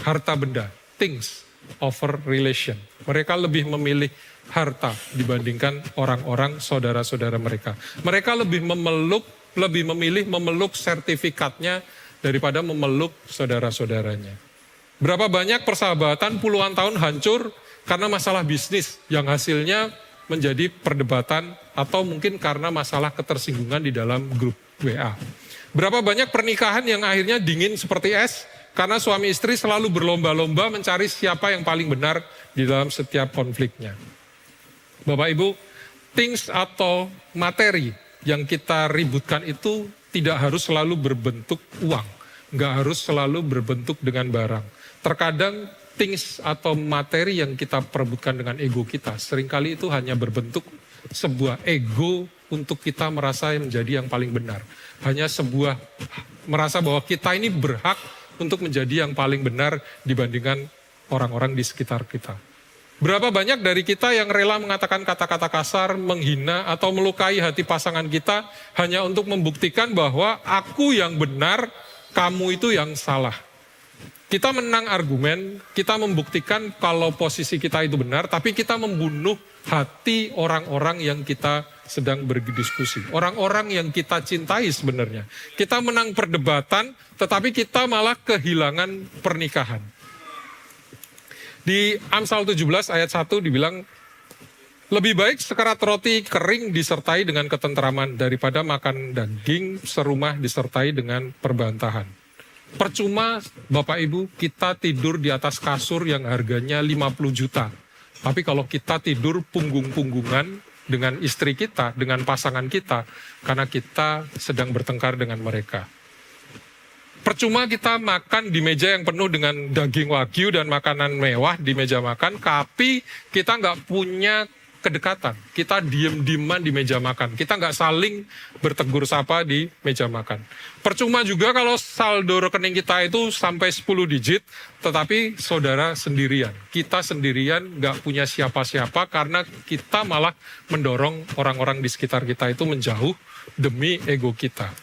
Speaker 5: harta benda, things over relation. Mereka lebih memilih harta dibandingkan orang-orang saudara-saudara mereka. Mereka lebih memilih memeluk sertifikatnya daripada memeluk saudara-saudaranya. Berapa banyak persahabatan puluhan tahun hancur karena masalah bisnis yang hasilnya menjadi perdebatan atau mungkin karena masalah ketersinggungan di dalam grup WA. Berapa banyak pernikahan yang akhirnya dingin seperti es karena suami istri selalu berlomba-lomba mencari siapa yang paling benar di dalam setiap konfliknya. Bapak Ibu, things atau materi yang kita ributkan itu tidak harus selalu berbentuk uang, nggak harus selalu berbentuk dengan barang. Terkadang things atau materi yang kita perebutkan dengan ego kita, seringkali itu hanya berbentuk sebuah ego untuk kita merasa menjadi yang paling benar. Hanya sebuah merasa bahwa kita ini berhak untuk menjadi yang paling benar dibandingkan orang-orang di sekitar kita. Berapa banyak dari kita yang rela mengatakan kata-kata kasar, menghina atau melukai hati pasangan kita hanya untuk membuktikan bahwa aku yang benar, kamu itu yang salah. Kita menang argumen, kita membuktikan kalau posisi kita itu benar, tapi kita membunuh hati orang-orang yang kita sedang berdiskusi. Orang-orang yang kita cintai sebenarnya. Kita menang perdebatan, tetapi kita malah kehilangan pernikahan. Di Amsal 17 ayat 1 dibilang, lebih baik sekerat roti kering disertai dengan ketentraman daripada makan daging serumah disertai dengan perbantahan. Percuma Bapak Ibu kita tidur di atas kasur yang harganya 50 juta. Tapi kalau kita tidur punggung-punggungan dengan istri kita, dengan pasangan kita, karena kita sedang bertengkar dengan mereka. Percuma kita makan di meja yang penuh dengan daging wagyu dan makanan mewah di meja makan, tapi kita nggak punya kedekatan. Kita diem-dieman di meja makan. Kita nggak saling bertegur sapa di meja makan. Percuma juga kalau saldo rekening kita itu sampai 10 digit, tetapi saudara sendirian. Kita sendirian nggak punya siapa-siapa karena kita malah mendorong orang-orang di sekitar kita itu menjauh demi ego kita.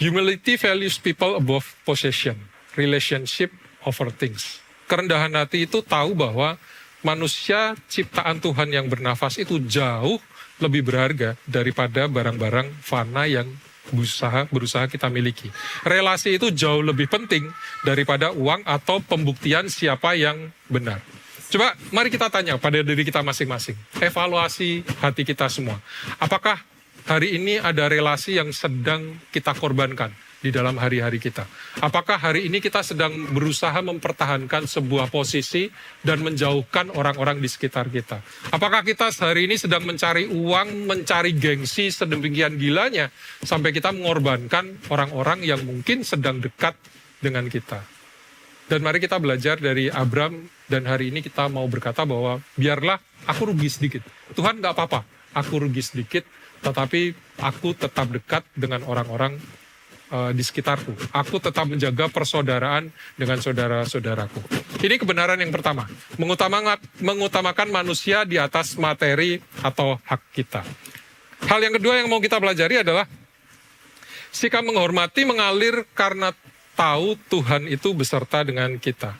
Speaker 5: Humility values people above possession, relationship over things. Kerendahan hati itu tahu bahwa manusia ciptaan Tuhan yang bernafas itu jauh lebih berharga daripada barang-barang fana yang berusaha kita miliki. Relasi itu jauh lebih penting daripada uang atau pembuktian siapa yang benar. Coba mari kita tanya pada diri kita masing-masing. Evaluasi hati kita semua. Apakah hari ini ada relasi yang sedang kita korbankan di dalam hari-hari kita? Apakah hari ini kita sedang berusaha mempertahankan sebuah posisi dan menjauhkan orang-orang di sekitar kita? Apakah kita hari ini sedang mencari uang, mencari gengsi sedemikian gilanya sampai kita mengorbankan orang-orang yang mungkin sedang dekat dengan kita? Dan mari kita belajar dari Abram, dan hari ini kita mau berkata bahwa biarlah aku rugi sedikit. Tuhan nggak apa-apa, aku rugi sedikit, tetapi aku tetap dekat dengan orang-orang di sekitarku. Aku tetap menjaga persaudaraan dengan saudara-saudaraku. Ini kebenaran yang pertama. Mengutamakan manusia di atas materi atau hak kita. Hal yang kedua yang mau kita pelajari adalah sikap menghormati mengalir karena tahu Tuhan itu beserta dengan kita.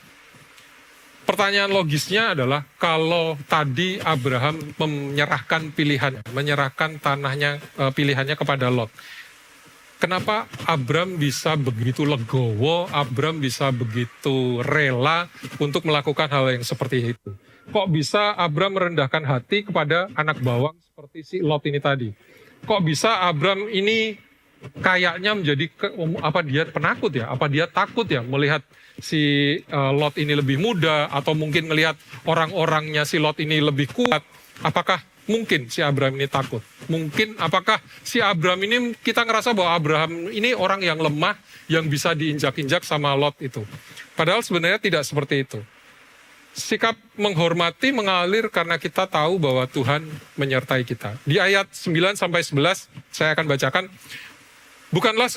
Speaker 5: Pertanyaan logisnya adalah kalau tadi Abraham menyerahkan pilihannya, menyerahkan tanahnya, pilihannya kepada Lot. Kenapa Abram bisa begitu legowo, Abram bisa begitu rela untuk melakukan hal yang seperti itu? Kok bisa Abram merendahkan hati kepada anak bawang seperti si Lot ini tadi? Kok bisa Abram ini kayaknya menjadi, apa dia penakut ya? Apa dia takut ya melihat si Lot ini lebih muda? Atau mungkin melihat orang-orangnya si Lot ini lebih kuat? Apakah mungkin si Abraham ini takut? Mungkin apakah si Abraham ini, kita ngerasa bahwa Abraham ini orang yang lemah, yang bisa diinjak-injak sama Lot itu. Padahal sebenarnya tidak seperti itu. Sikap menghormati mengalir karena kita tahu bahwa Tuhan menyertai kita. Di ayat 9-11, saya akan bacakan. Bukanlah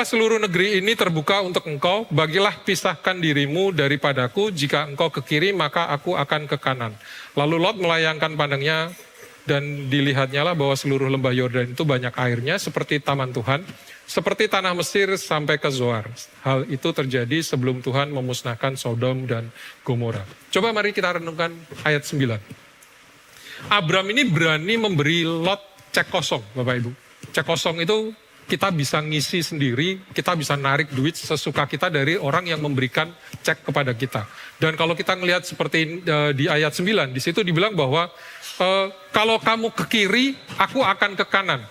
Speaker 5: seluruh negeri ini terbuka untuk engkau, bagilah pisahkan dirimu daripadaku, jika engkau ke kiri maka aku akan ke kanan. Lalu Lot melayangkan pandangnya dan dilihatnya lah bahwa seluruh lembah Yordan itu banyak airnya seperti taman Tuhan, seperti tanah Mesir sampai ke Zoar. Hal itu terjadi sebelum Tuhan memusnahkan Sodom dan Gomora. Coba mari kita renungkan ayat 9. Abram ini berani memberi Lot cek kosong, Bapak Ibu. Cek kosong itu kita bisa ngisi sendiri, kita bisa narik duit sesuka kita dari orang yang memberikan cek kepada kita. Dan kalau kita ngelihat seperti di ayat 9, di situ dibilang bahwa kalau kamu ke kiri, aku akan ke kanan.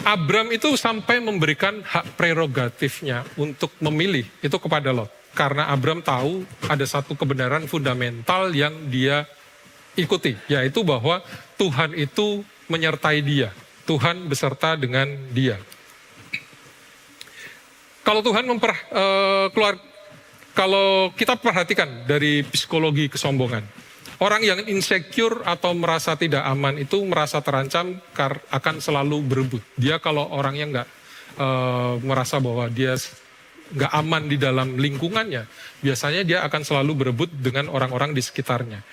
Speaker 5: Abram itu sampai memberikan hak prerogatifnya untuk memilih itu kepada Lot. Karena Abram tahu ada satu kebenaran fundamental yang dia ikuti, yaitu bahwa Tuhan itu menyertai dia. Tuhan beserta dengan dia. Kalau Tuhan kalau kita perhatikan dari psikologi kesombongan, orang yang insecure atau merasa tidak aman itu merasa terancam akan selalu berebut. Dia kalau orangnya nggak merasa bahwa dia nggak aman di dalam lingkungannya, biasanya dia akan selalu berebut dengan orang-orang di sekitarnya.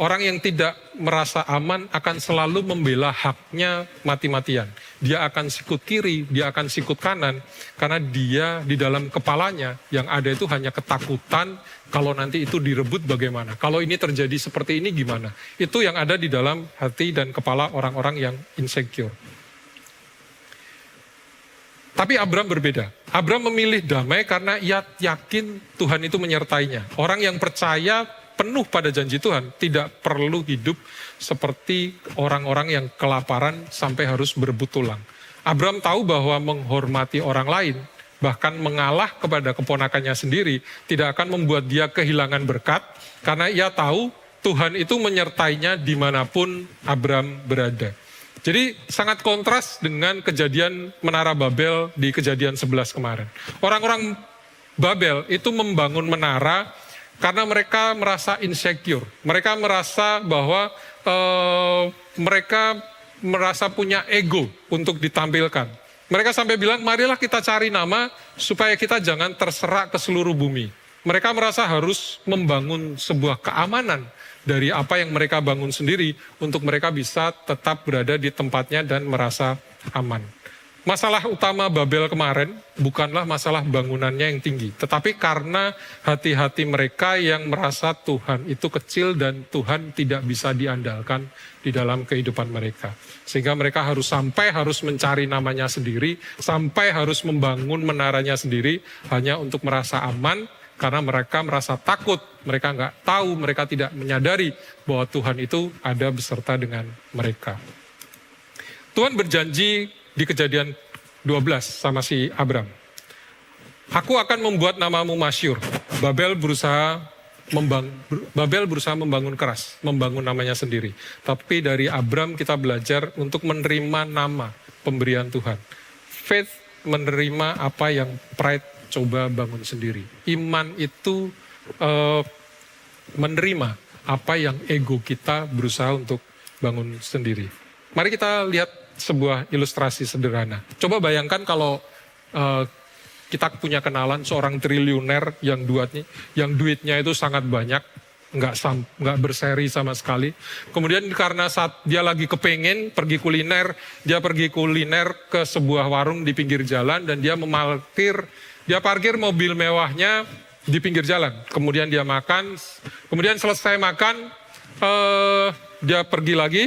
Speaker 5: Orang yang tidak merasa aman akan selalu membela haknya mati-matian. Dia akan sikut kiri, dia akan sikut kanan, karena dia di dalam kepalanya yang ada itu hanya ketakutan kalau nanti itu direbut bagaimana. Kalau ini terjadi seperti ini gimana. Itu yang ada di dalam hati dan kepala orang-orang yang insecure. Tapi Abram berbeda. Abram memilih damai karena ia yakin Tuhan itu menyertainya. Orang yang percaya penuh pada janji Tuhan tidak perlu hidup seperti orang-orang yang kelaparan sampai harus berebut tulang. Abram tahu bahwa menghormati orang lain, bahkan mengalah kepada keponakannya sendiri, tidak akan membuat dia kehilangan berkat, karena ia tahu Tuhan itu menyertainya dimanapun Abram berada. Jadi sangat kontras dengan kejadian Menara Babel di kejadian 11 kemarin. Orang-orang Babel itu membangun menara Karena mereka merasa insecure. Mereka merasa bahwa mereka merasa punya ego untuk ditampilkan. Mereka sampai bilang, marilah kita cari nama supaya kita jangan terserak ke seluruh bumi. Mereka merasa harus membangun sebuah keamanan dari apa yang mereka bangun sendiri untuk mereka bisa tetap berada di tempatnya dan merasa aman. Masalah utama Babel kemarin bukanlah masalah bangunannya yang tinggi, tetapi karena hati-hati mereka yang merasa Tuhan itu kecil dan Tuhan tidak bisa diandalkan di dalam kehidupan mereka. Sehingga mereka harus mencari namanya sendiri, sampai harus membangun menaranya sendiri hanya untuk merasa aman, karena mereka merasa takut, mereka nggak tahu, mereka tidak menyadari bahwa Tuhan itu ada beserta dengan mereka. Tuhan berjanji di Kejadian 12 sama si Abram. Aku akan membuat namamu masyhur. Babel berusaha membangun keras, membangun namanya sendiri. Tapi dari Abram kita belajar untuk menerima nama pemberian Tuhan. Faith menerima apa yang pride coba bangun sendiri. Iman itu menerima apa yang ego kita berusaha untuk bangun sendiri. Mari kita lihat sebuah ilustrasi sederhana. Coba bayangkan kalau kita punya kenalan seorang triliuner yang duitnya itu sangat banyak, nggak berseri sama sekali. Kemudian karena saat dia lagi kepengen pergi kuliner, dia pergi kuliner ke sebuah warung di pinggir jalan dan dia parkir mobil mewahnya di pinggir jalan. Kemudian dia makan, kemudian selesai makan, dia pergi lagi.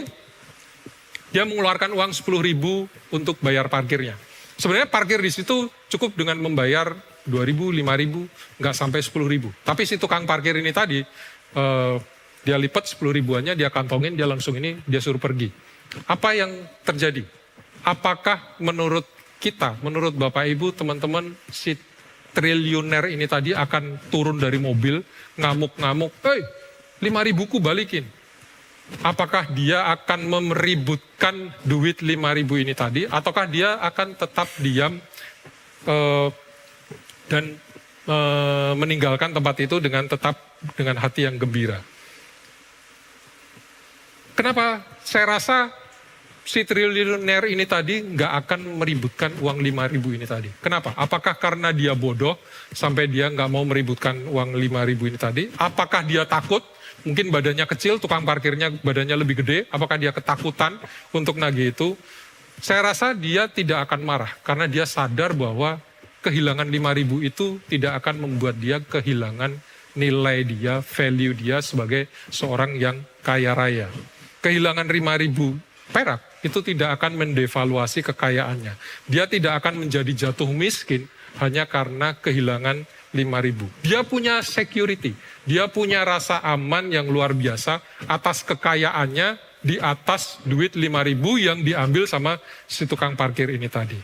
Speaker 5: Dia mengeluarkan uang 10.000 untuk bayar parkirnya. Sebenarnya parkir di situ cukup dengan membayar 2.000, 5.000, nggak sampai 10.000. Tapi si tukang parkir ini tadi, dia lipat 10.000-annya, dia kantongin, dia suruh pergi. Apa yang terjadi? Apakah menurut kita, menurut Bapak Ibu, teman-teman, si triliuner ini tadi akan turun dari mobil, ngamuk-ngamuk, 5.000-ku balikin. Apakah dia akan meributkan duit 5.000 ini tadi, ataukah dia akan tetap diam dan meninggalkan tempat itu dengan hati yang gembira? Kenapa saya rasa si triliuner ini tadi nggak akan meributkan uang 5.000 ini tadi? Kenapa? Apakah karena dia bodoh sampai dia nggak mau meributkan uang 5.000 ini tadi? Apakah dia takut? Mungkin badannya kecil, tukang parkirnya badannya lebih gede, apakah dia ketakutan untuk nagih itu? Saya rasa dia tidak akan marah, karena dia sadar bahwa kehilangan 5.000 itu tidak akan membuat dia kehilangan nilai dia, value dia sebagai seorang yang kaya raya. Kehilangan 5.000 perak itu tidak akan mendevaluasi kekayaannya. Dia tidak akan menjadi jatuh miskin hanya karena kehilangan 5.000. Dia punya security, dia punya rasa aman yang luar biasa atas kekayaannya di atas duit 5.000 yang diambil sama si tukang parkir ini tadi.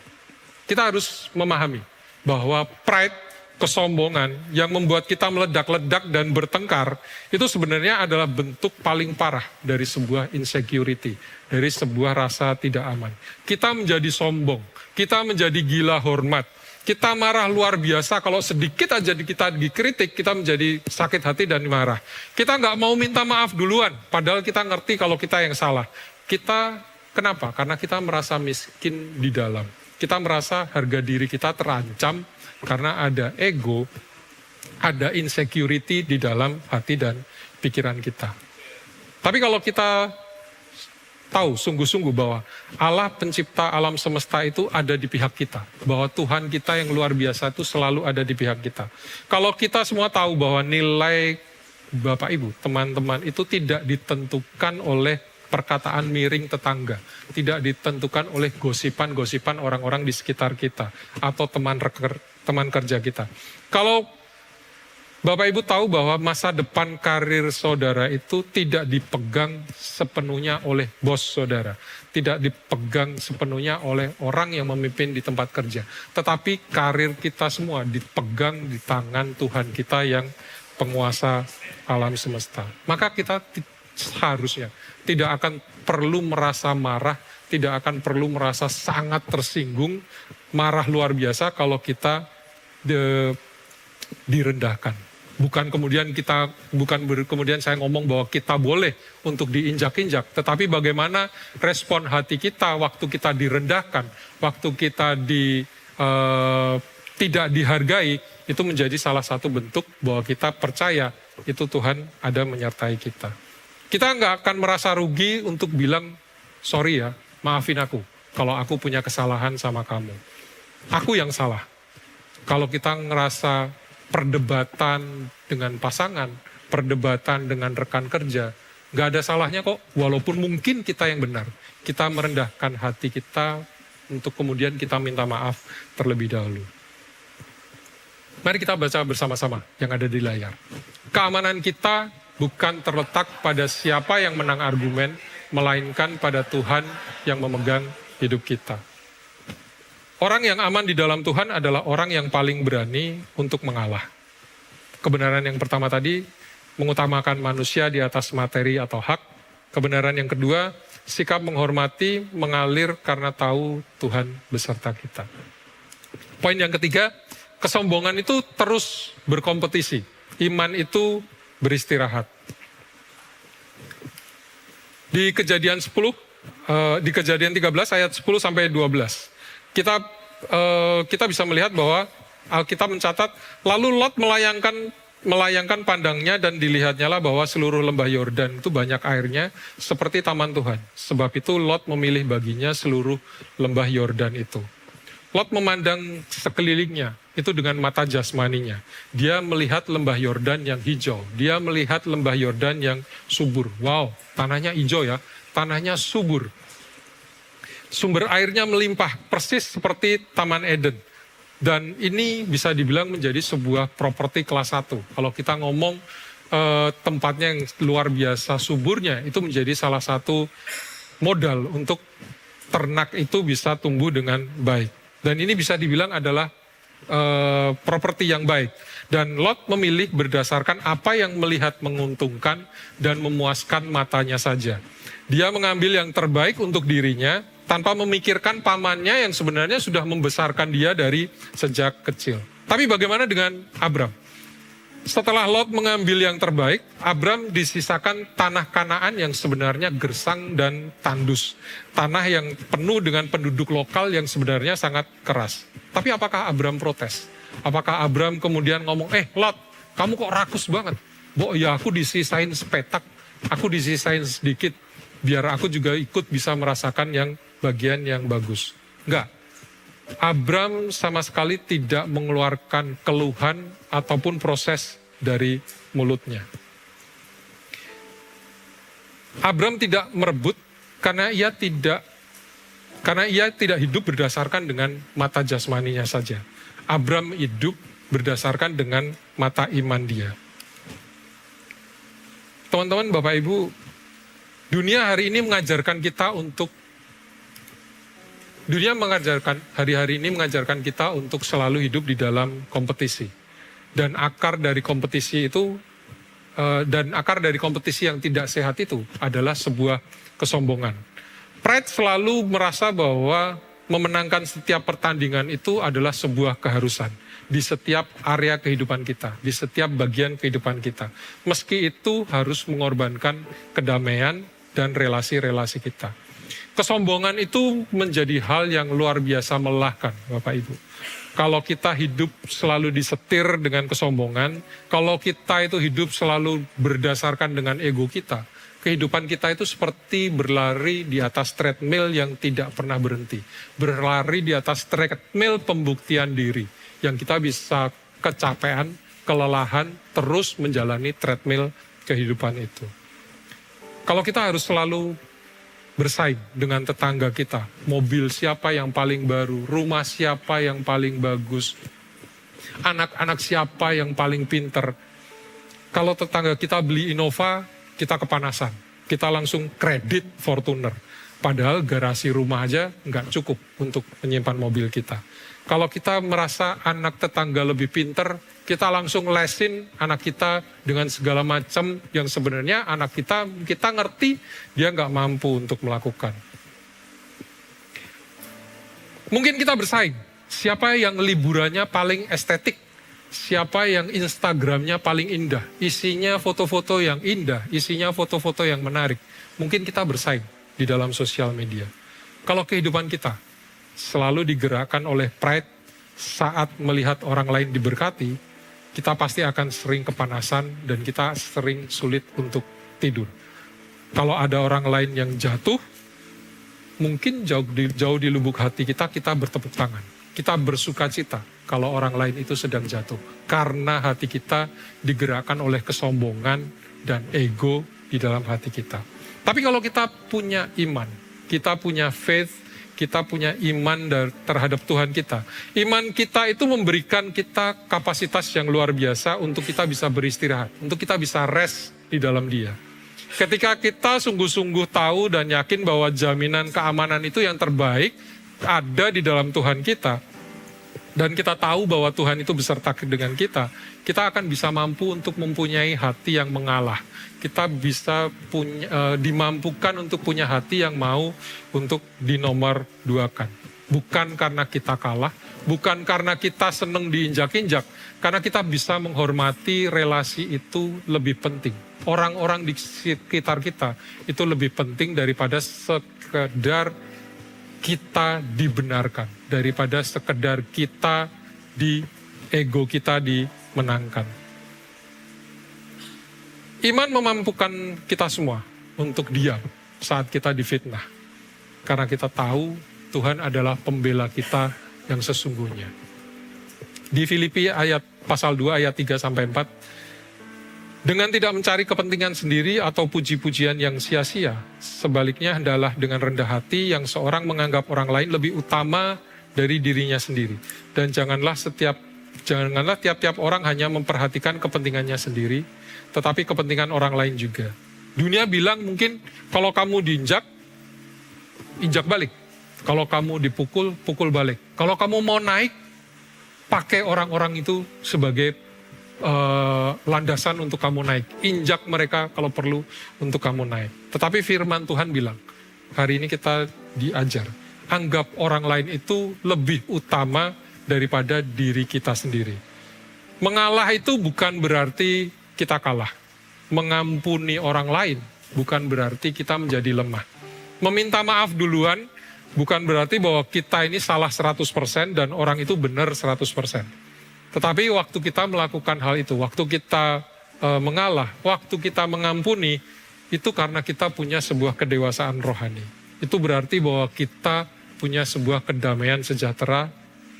Speaker 5: Kita harus memahami bahwa pride, kesombongan yang membuat kita meledak-ledak dan bertengkar, itu sebenarnya adalah bentuk paling parah dari sebuah insecurity, dari sebuah rasa tidak aman. Kita menjadi sombong, kita menjadi gila hormat, kita marah luar biasa, kalau sedikit aja kita dikritik, kita menjadi sakit hati dan marah. Kita nggak mau minta maaf duluan, padahal kita ngerti kalau kita yang salah. Kenapa? Karena kita merasa miskin di dalam. Kita merasa harga diri kita terancam karena ada ego, ada insecurity di dalam hati dan pikiran kita. Tapi kalau kita tahu sungguh-sungguh bahwa Allah pencipta alam semesta itu ada di pihak kita. Bahwa Tuhan kita yang luar biasa itu selalu ada di pihak kita. Kalau kita semua tahu bahwa nilai Bapak Ibu, teman-teman itu tidak ditentukan oleh perkataan miring tetangga. Tidak ditentukan oleh gosipan-gosipan orang-orang di sekitar kita. Atau teman kerja kita. Kalau Bapak Ibu tahu bahwa masa depan karir saudara itu tidak dipegang sepenuhnya oleh bos saudara. Tidak dipegang sepenuhnya oleh orang yang memimpin di tempat kerja. Tetapi karir kita semua dipegang di tangan Tuhan kita yang penguasa alam semesta. Maka kita seharusnya tidak akan perlu merasa marah, tidak akan perlu merasa sangat tersinggung, marah luar biasa kalau kita direndahkan. Kemudian saya ngomong bahwa kita boleh untuk diinjak-injak, tetapi bagaimana respon hati kita waktu kita direndahkan, waktu kita tidak dihargai, itu menjadi salah satu bentuk bahwa kita percaya itu Tuhan ada menyertai kita. Kita nggak akan merasa rugi untuk bilang, sorry ya, maafin aku kalau aku punya kesalahan sama kamu. Aku yang salah. Kalau kita ngerasa perdebatan dengan pasangan, perdebatan dengan rekan kerja, nggak ada salahnya kok, walaupun mungkin kita yang benar. Kita merendahkan hati kita untuk kemudian kita minta maaf terlebih dahulu. Mari kita baca bersama-sama yang ada di layar. Keamanan kita bukan terletak pada siapa yang menang argumen, melainkan pada Tuhan yang memegang hidup kita. Orang yang aman di dalam Tuhan adalah orang yang paling berani untuk mengalah. Kebenaran yang pertama tadi, mengutamakan manusia di atas materi atau hak. Kebenaran yang kedua, sikap menghormati, mengalir karena tahu Tuhan beserta kita. Poin yang ketiga, kesombongan itu terus berkompetisi. Iman itu beristirahat. Di Kejadian 13 ayat 10 sampai 12. Kita bisa melihat bahwa Alkitab mencatat, lalu Lot melayangkan pandangnya dan dilihatnya lah bahwa seluruh lembah Yordan itu banyak airnya seperti taman Tuhan. Sebab itu Lot memilih baginya seluruh lembah Yordan itu. Lot memandang sekelilingnya itu dengan mata jasmaninya. Dia melihat lembah Yordan yang hijau. Dia melihat lembah Yordan yang subur. Wow, tanahnya hijau ya, tanahnya subur. Sumber airnya melimpah, persis seperti Taman Eden. Dan ini bisa dibilang menjadi sebuah properti kelas 1. Kalau kita ngomong tempatnya yang luar biasa suburnya, itu menjadi salah satu modal untuk ternak itu bisa tumbuh dengan baik. Dan ini bisa dibilang adalah properti yang baik. Dan Lot memilih berdasarkan apa yang melihat menguntungkan dan memuaskan matanya saja. Dia mengambil yang terbaik untuk dirinya, tanpa memikirkan pamannya yang sebenarnya sudah membesarkan dia dari sejak kecil. Tapi bagaimana dengan Abram? Setelah Lot mengambil yang terbaik, Abram disisakan tanah Kanaan yang sebenarnya gersang dan tandus. Tanah yang penuh dengan penduduk lokal yang sebenarnya sangat keras. Tapi apakah Abram protes? Apakah Abram kemudian ngomong, Lot, kamu kok rakus banget? Ya aku disisain sepetak, aku disisain sedikit, biar aku juga ikut bisa merasakan yang bagian yang bagus. Enggak. Abram sama sekali tidak mengeluarkan keluhan ataupun proses dari mulutnya. Abram tidak merebut karena ia tidak hidup berdasarkan dengan mata jasmaninya saja. Abram hidup berdasarkan dengan mata iman dia. Teman-teman, Bapak Ibu, dunia hari ini mengajarkan kita hari-hari ini mengajarkan kita untuk selalu hidup di dalam kompetisi. Dan akar dari kompetisi yang tidak sehat itu adalah sebuah kesombongan. Pride selalu merasa bahwa memenangkan setiap pertandingan itu adalah sebuah keharusan di setiap area kehidupan kita, di setiap bagian kehidupan kita. Meski itu harus mengorbankan kedamaian dan relasi-relasi kita. Kesombongan itu menjadi hal yang luar biasa melelahkan, Bapak Ibu. Kalau kita hidup selalu disetir dengan kesombongan, kalau kita itu hidup selalu berdasarkan dengan ego kita, kehidupan kita itu seperti berlari di atas treadmill yang tidak pernah berhenti. Berlari di atas treadmill pembuktian diri, yang kita bisa kecapean, kelelahan, terus menjalani treadmill kehidupan itu. Kalau kita harus selalu bersaing dengan tetangga kita, mobil siapa yang paling baru, rumah siapa yang paling bagus, anak-anak siapa yang paling pinter. Kalau tetangga kita beli Innova, kita kepanasan, kita langsung kredit Fortuner. Padahal garasi rumah aja nggak cukup untuk menyimpan mobil kita. Kalau kita merasa anak tetangga lebih pinter, kita langsung lesin anak kita dengan segala macam yang sebenarnya anak kita ngerti, dia nggak mampu untuk melakukan. Mungkin kita bersaing, siapa yang liburannya paling estetik, siapa yang Instagramnya paling indah, isinya foto-foto yang indah, isinya foto-foto yang menarik. Mungkin kita bersaing di dalam sosial media. Kalau kehidupan kita selalu digerakkan oleh pride saat melihat orang lain diberkati, kita pasti akan sering kepanasan dan kita sering sulit untuk tidur. Kalau ada orang lain yang jatuh, mungkin jauh di lubuk hati kita bertepuk tangan. Kita bersuka cita kalau orang lain itu sedang jatuh. Karena hati kita digerakkan oleh kesombongan dan ego di dalam hati kita. Tapi kalau kita punya iman, kita punya faith, kita punya iman terhadap Tuhan kita. Iman kita itu memberikan kita kapasitas yang luar biasa untuk kita bisa beristirahat, untuk kita bisa rest di dalam Dia. Ketika kita sungguh-sungguh tahu dan yakin bahwa jaminan keamanan itu yang terbaik ada di dalam Tuhan kita, dan kita tahu bahwa Tuhan itu beserta dengan kita akan bisa mampu untuk mempunyai hati yang mengalah. Kita bisa dimampukan untuk punya hati yang mau untuk dinomor duakan. Bukan karena kita kalah, bukan karena kita senang diinjak-injak, karena kita bisa menghormati relasi itu lebih penting. Orang-orang di sekitar kita itu lebih penting daripada sekedar kita dibenarkan, daripada sekedar kita ego kita dimenangkan. Iman memampukan kita semua untuk diam saat kita difitnah. Karena kita tahu Tuhan adalah pembela kita yang sesungguhnya. Di Filipi pasal 2 ayat 3-4, dengan tidak mencari kepentingan sendiri atau puji-pujian yang sia-sia, sebaliknya hendaklah dengan rendah hati yang seorang menganggap orang lain lebih utama dari dirinya sendiri. Dan janganlah tiap-tiap orang hanya memperhatikan kepentingannya sendiri, tetapi kepentingan orang lain juga. Dunia bilang mungkin kalau kamu diinjak, injak balik. Kalau kamu dipukul, pukul balik. Kalau kamu mau naik, pakai orang-orang itu sebagai landasan untuk kamu naik. Injak mereka kalau perlu untuk kamu naik. Tetapi firman Tuhan bilang, hari ini kita diajar, anggap orang lain itu lebih utama daripada diri kita sendiri. Mengalah itu bukan berarti kita kalah. Mengampuni orang lain bukan berarti kita menjadi lemah. Meminta maaf duluan bukan berarti bahwa kita ini salah 100% dan orang itu benar 100%. Tetapi waktu kita melakukan hal itu, waktu kita mengalah, waktu kita mengampuni, itu karena kita punya sebuah kedewasaan rohani. Itu berarti bahwa kita punya sebuah kedamaian sejahtera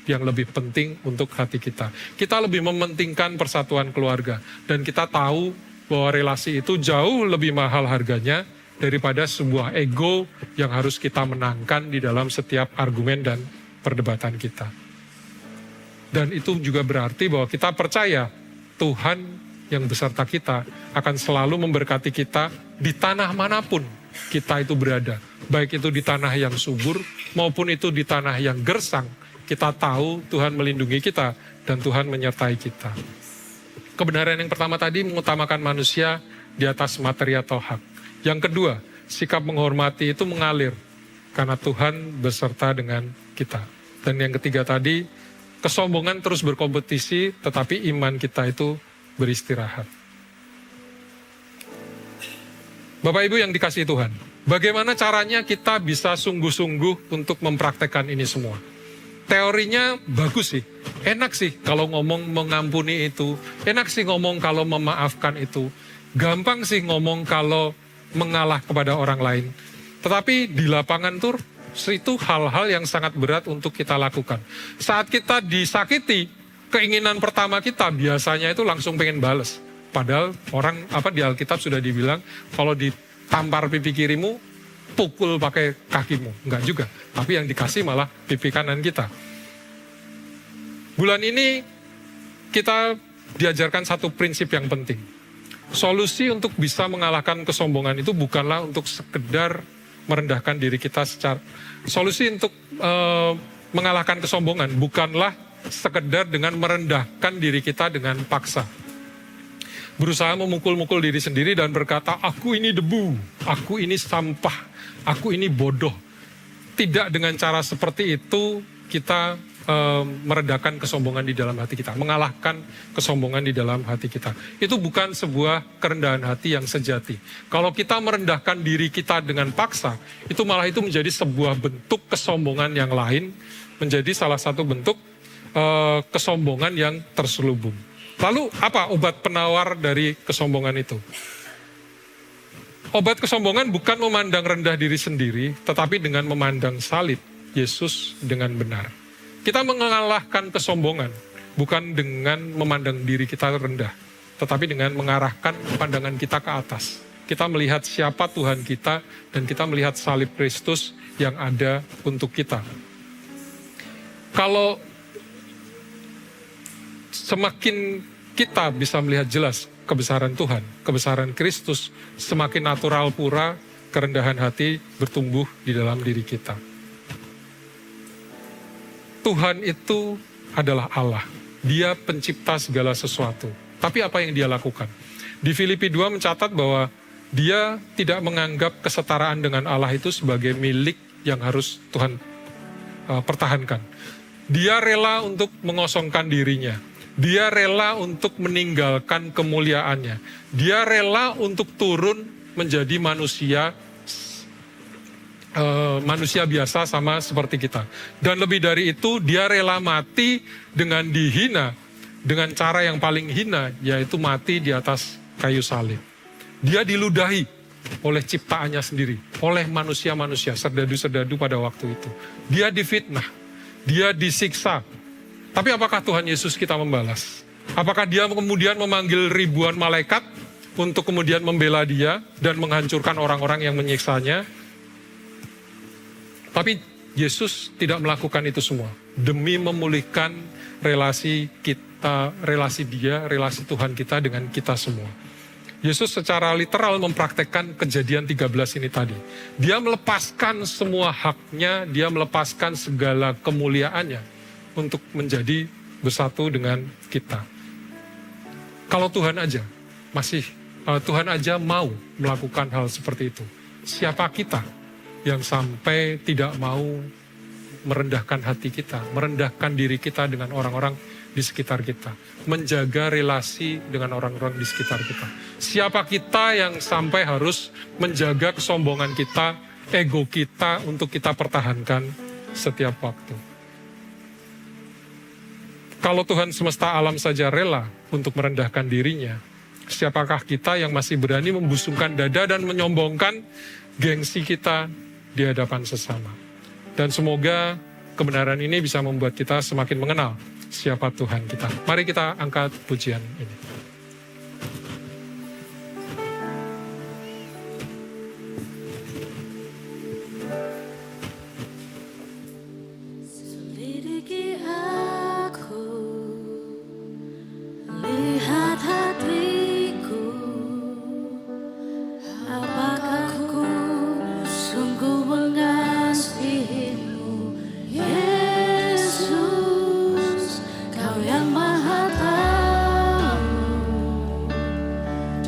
Speaker 5: yang lebih penting untuk hati kita. Kita lebih mementingkan persatuan keluarga. Dan kita tahu bahwa relasi itu jauh lebih mahal harganya daripada sebuah ego yang harus kita menangkan di dalam setiap argumen dan perdebatan kita. Dan itu juga berarti bahwa kita percaya Tuhan yang beserta kita akan selalu memberkati kita di tanah manapun kita itu berada. Baik itu di tanah yang subur maupun itu di tanah yang gersang. Kita tahu Tuhan melindungi kita dan Tuhan menyertai kita. Kebenaran yang pertama tadi mengutamakan manusia di atas materi atau hak. Yang kedua, sikap menghormati itu mengalir karena Tuhan beserta dengan kita. Dan yang ketiga tadi, kesombongan terus berkompetisi, tetapi iman kita itu beristirahat. Bapak Ibu yang dikasihi Tuhan, bagaimana caranya kita bisa sungguh-sungguh untuk mempraktekkan ini semua? Teorinya bagus sih, enak sih kalau ngomong mengampuni itu, enak sih ngomong kalau memaafkan itu, gampang sih ngomong kalau mengalah kepada orang lain. Tetapi di lapangan tuh, itu hal-hal yang sangat berat untuk kita lakukan. Saat kita disakiti, keinginan pertama kita biasanya itu langsung pengen bales. Padahal di Alkitab sudah dibilang, kalau ditampar pipi kirimu, pukul pakai kakimu. Enggak juga, tapi yang dikasih malah pipi kanan kita. Bulan ini kita diajarkan satu prinsip yang penting. Solusi untuk bisa mengalahkan kesombongan itu bukanlah untuk sekedar merendahkan diri kita solusi untuk mengalahkan kesombongan bukanlah sekedar dengan merendahkan diri kita dengan paksa. Berusaha memukul-mukul diri sendiri dan berkata, aku ini debu, aku ini sampah, aku ini bodoh. Tidak dengan cara seperti itu kita meredakan kesombongan di dalam hati kita, mengalahkan kesombongan di dalam hati kita. Itu bukan sebuah kerendahan hati yang sejati. Kalau kita merendahkan diri kita dengan paksa, itu malah itu menjadi sebuah bentuk kesombongan yang lain, menjadi salah satu bentuk kesombongan yang terselubung. Lalu apa obat penawar dari kesombongan itu? Obat kesombongan bukan memandang rendah diri sendiri, tetapi dengan memandang salib Yesus dengan benar. Kita mengalahkan kesombongan, bukan dengan memandang diri kita rendah, tetapi dengan mengarahkan pandangan kita ke atas. Kita melihat siapa Tuhan kita, dan kita melihat salib Kristus yang ada untuk kita. Kalau semakin kita bisa melihat jelas kebesaran Tuhan, kebesaran Kristus, semakin natural pula kerendahan hati bertumbuh di dalam diri kita. Tuhan itu adalah Allah. Dia pencipta segala sesuatu. Tapi apa yang dia lakukan? Di Filipi 2 mencatat bahwa dia tidak menganggap kesetaraan dengan Allah itu sebagai milik yang harus Tuhan pertahankan. Dia rela untuk mengosongkan dirinya. Dia rela untuk meninggalkan kemuliaannya. Dia rela untuk turun menjadi manusia biasa sama seperti kita. Dan lebih dari itu, dia rela mati dengan dihina, dengan cara yang paling hina, yaitu mati di atas kayu salib. Dia diludahi oleh ciptaannya sendiri, oleh manusia-manusia, serdadu-serdadu pada waktu itu. Dia difitnah, dia disiksa. Tapi apakah Tuhan Yesus kita membalas? Apakah dia kemudian memanggil ribuan malaikat untuk kemudian membela dia dan menghancurkan orang-orang yang menyiksanya? Tapi Yesus tidak melakukan itu semua demi memulihkan relasi kita, relasi dia, relasi Tuhan kita dengan kita semua. Yesus secara literal mempraktekkan kejadian 13 ini tadi. Dia melepaskan semua haknya, dia melepaskan segala kemuliaannya untuk menjadi bersatu dengan kita. Kalau Tuhan aja Tuhan aja mau melakukan hal seperti itu, siapa kita yang sampai tidak mau merendahkan hati kita, merendahkan diri kita dengan orang-orang di sekitar kita, menjaga relasi dengan orang-orang di sekitar kita. Siapa kita yang sampai harus menjaga kesombongan kita, ego kita untuk kita pertahankan setiap waktu. Kalau Tuhan semesta alam saja rela untuk merendahkan dirinya, siapakah kita yang masih berani membusungkan dada dan menyombongkan gengsi kita di hadapan sesama. Dan semoga kebenaran ini bisa membuat kita semakin mengenal siapa Tuhan kita. Mari kita angkat pujian ini.
Speaker 4: Selidiki aku, lihat hatiku, apakah ku sungguh mengasihimu, Yesus, Kau yang Maha Tahu,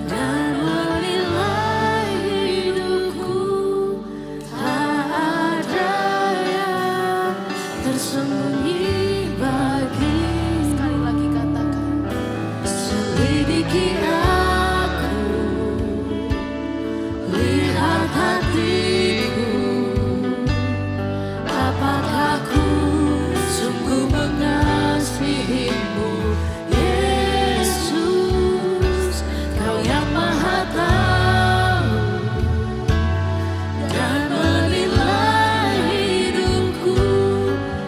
Speaker 4: dan menilai hidupku, tak ada yang tersembunyi bagimu. Sekali lagi katakan, selidiki aku, lihat hatiku, apakah ku sungguh mengasihimu, Yesus, Kau yang Maha Tahu, dan menilai hidupku,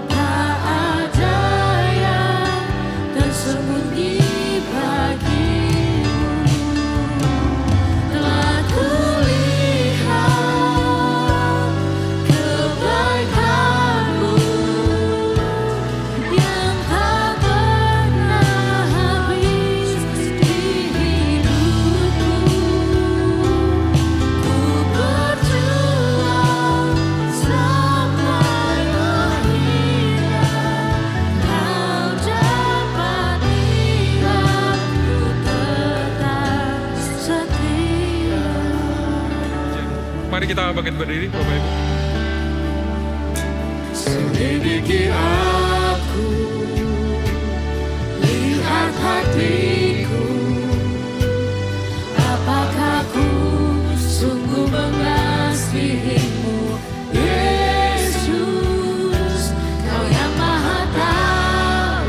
Speaker 4: tak ada yang tersembunyi bagimu. Telah kulihat kebaikan-Mu yang tak pernah habis di hidupku. Ku berjuang sampai akhirnya, Kau dapati aku tetap setia.
Speaker 5: Mari kita bangkit berdiri, Bapak Ibu.
Speaker 4: Selidiki aku, lihat hatiku, apakah ku sungguh mengasihimu, Yesus, Kau yang Maha Tahu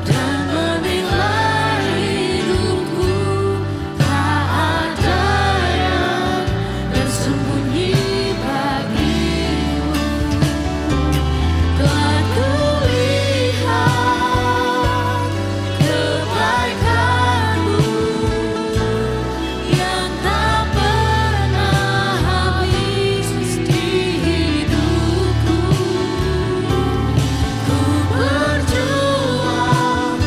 Speaker 4: dan menilai hidupku, tak ada yang tersembunyi bagimu. Telah kulihat kebaikan-Mu yang tak pernah habis di hidupku. Ku berjuang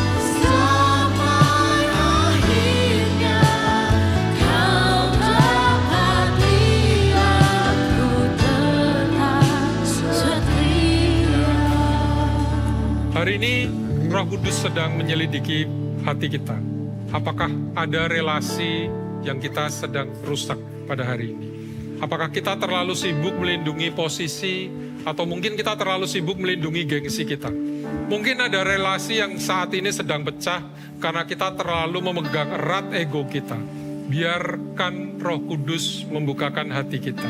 Speaker 4: sampai akhirnya Kau dapat lihat ku tetap setia.
Speaker 5: Hari ini Roh Kudus sedang menyelidiki hati kita. Apakah ada relasi yang kita sedang rusak pada hari ini? Apakah kita terlalu sibuk melindungi posisi, atau mungkin kita terlalu sibuk melindungi gengsi kita? Mungkin ada relasi yang saat ini sedang pecah karena kita terlalu memegang erat ego kita. Biarkan Roh Kudus membukakan hati kita.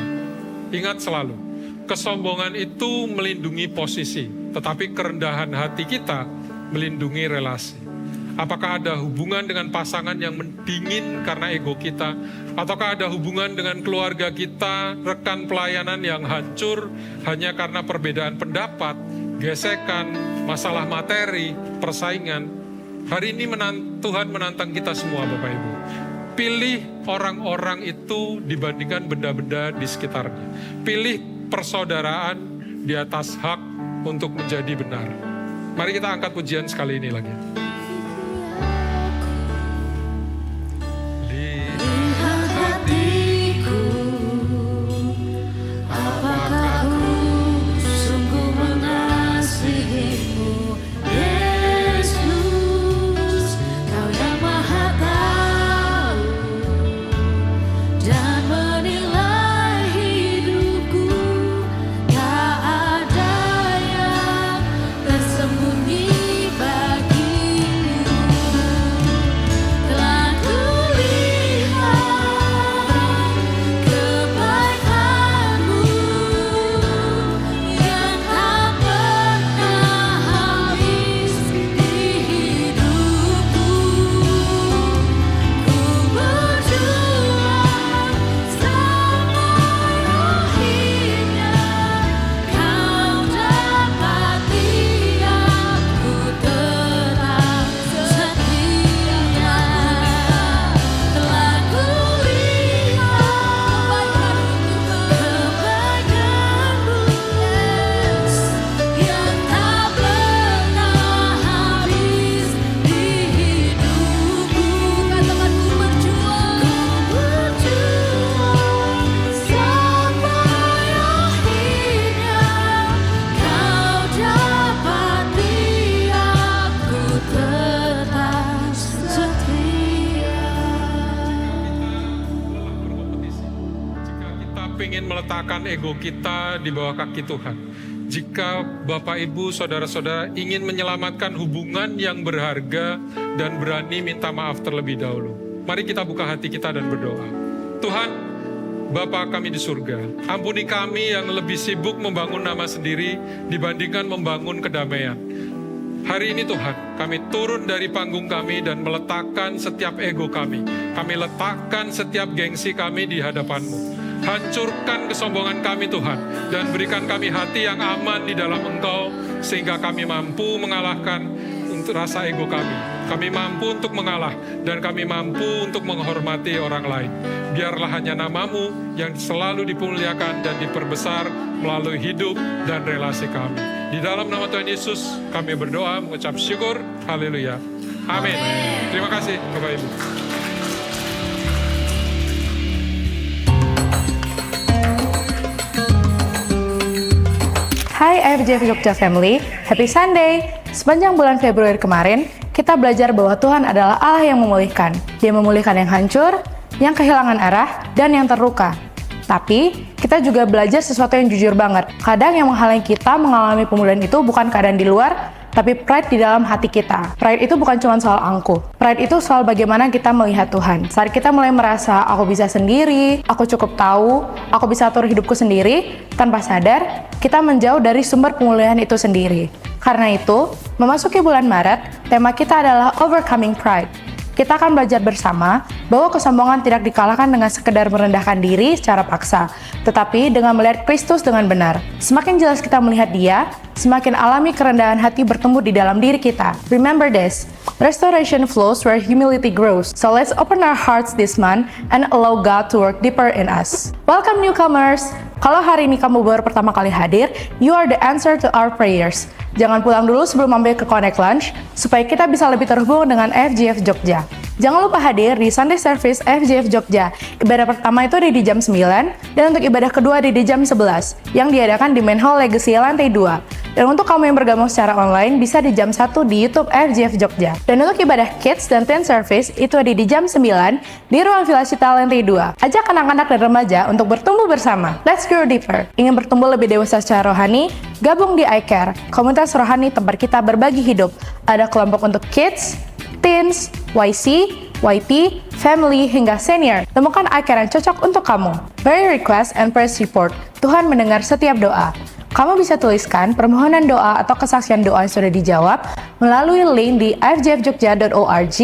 Speaker 5: Ingat selalu, kesombongan itu melindungi posisi, tetapi kerendahan hati kita melindungi relasi. Apakah ada hubungan dengan pasangan yang mendingin karena ego kita? Ataukah ada hubungan dengan keluarga kita, rekan pelayanan yang hancur hanya karena perbedaan pendapat, gesekan, masalah materi, persaingan? Hari ini Tuhan menantang kita semua, Bapak Ibu. Pilih orang-orang itu dibandingkan benda-benda di sekitarnya. Pilih persaudaraan di atas hak untuk menjadi benar. Mari kita angkat pujian sekali ini lagi.
Speaker 4: Lihat hatiku, apakah ku sungguh mengasihimu, Yesus, Kau yang Maha Tahu dan menilai hidupku, tak ada yang tersembunyi bagimu. Telah kulihat kebaikan-Mu yang tak pernah habis di hidupku. Ku berjuang sampai akhirnya Kau dapat lihat ku tetap setia. Telah kulihat kebaikan-Mu yang tak pernah habis di hidupku. Katakan ku berjuang sampai akhirnya Kau dapat lihat ku tetap setia.
Speaker 5: Berkompetisi. Jika kita ingin meletakkan ego kita di bawah kaki Tuhan, jika Bapak Ibu Saudara-saudara ingin menyelamatkan hubungan yang berharga dan berani minta maaf terlebih dahulu, mari kita buka hati kita dan berdoa. Tuhan, Bapa kami di surga, ampuni kami yang lebih sibuk membangun nama sendiri dibandingkan membangun kedamaian. Hari ini Tuhan, kami turun dari panggung kami dan meletakkan setiap ego kami. Kami letakkan setiap gengsi kami di hadapan-Mu. Hancurkan kesombongan kami Tuhan, dan berikan kami hati yang aman di dalam Engkau, sehingga kami mampu mengalahkan untuk rasa ego kami. Kami mampu untuk mengalah, dan kami mampu untuk menghormati orang lain. Biarlah hanya nama-Mu yang selalu dimuliakan dan diperbesar melalui hidup dan relasi kami. Di dalam nama Tuhan Yesus, kami berdoa, mengucap syukur. Haleluya. Amin. Terima kasih, Bapak Ibu.
Speaker 6: Hai IFJ Jogja Family, Happy Sunday! Sepanjang bulan Februari kemarin, kita belajar bahwa Tuhan adalah Allah yang memulihkan. Dia memulihkan yang hancur, yang kehilangan arah, dan yang terluka. Tapi, kita juga belajar sesuatu yang jujur banget. Kadang yang menghalangi kita mengalami pemulihan itu bukan keadaan di luar, tapi pride di dalam hati kita. Pride itu bukan cuma soal angkuh. Pride itu soal bagaimana kita melihat Tuhan. Saat kita mulai merasa, aku bisa sendiri, aku cukup tahu, aku bisa atur hidupku sendiri, tanpa sadar, kita menjauh dari sumber pemulihan itu sendiri. Karena itu, memasuki bulan Maret, tema kita adalah Overcoming Pride. Kita akan belajar bersama bahwa kesombongan tidak dikalahkan dengan sekedar merendahkan diri secara paksa, tetapi dengan melihat Kristus dengan benar. Semakin jelas kita melihat Dia, semakin alami kerendahan hati bertumbuh di dalam diri kita. Remember this, restoration flows where humility grows. So let's open our hearts this month and allow God to work deeper in us. Welcome newcomers! Kalau hari ini kamu baru pertama kali hadir, you are the answer to our prayers. Jangan pulang dulu sebelum mampir ke Connect Lunch, supaya kita bisa lebih terhubung dengan FGF Jogja. Jangan lupa hadir di Sunday Service FGF Jogja. Ibadah pertama itu di jam 9, dan untuk ibadah kedua di jam 11, yang diadakan di Main Hall Legacy lantai 2. Dan untuk kamu yang bergabung secara online, bisa di jam 1 di YouTube FGF Jogja. Dan untuk ibadah Kids dan Teen Service, itu ada di jam 9, di Ruang Villa Cita lantai 2. Ajak anak-anak dan remaja untuk bertumbuh bersama. Let's grow deeper. Ingin bertumbuh lebih dewasa secara rohani? Gabung di iCare, komunitas rohani tempat kita berbagi hidup. Ada kelompok untuk kids, teens, YC, YP, family, hingga senior. Temukan iCare yang cocok untuk kamu. Prayer request and praise report. Tuhan mendengar setiap doa. Kamu bisa tuliskan permohonan doa atau kesaksian doa yang sudah dijawab melalui link di fgfjogja.org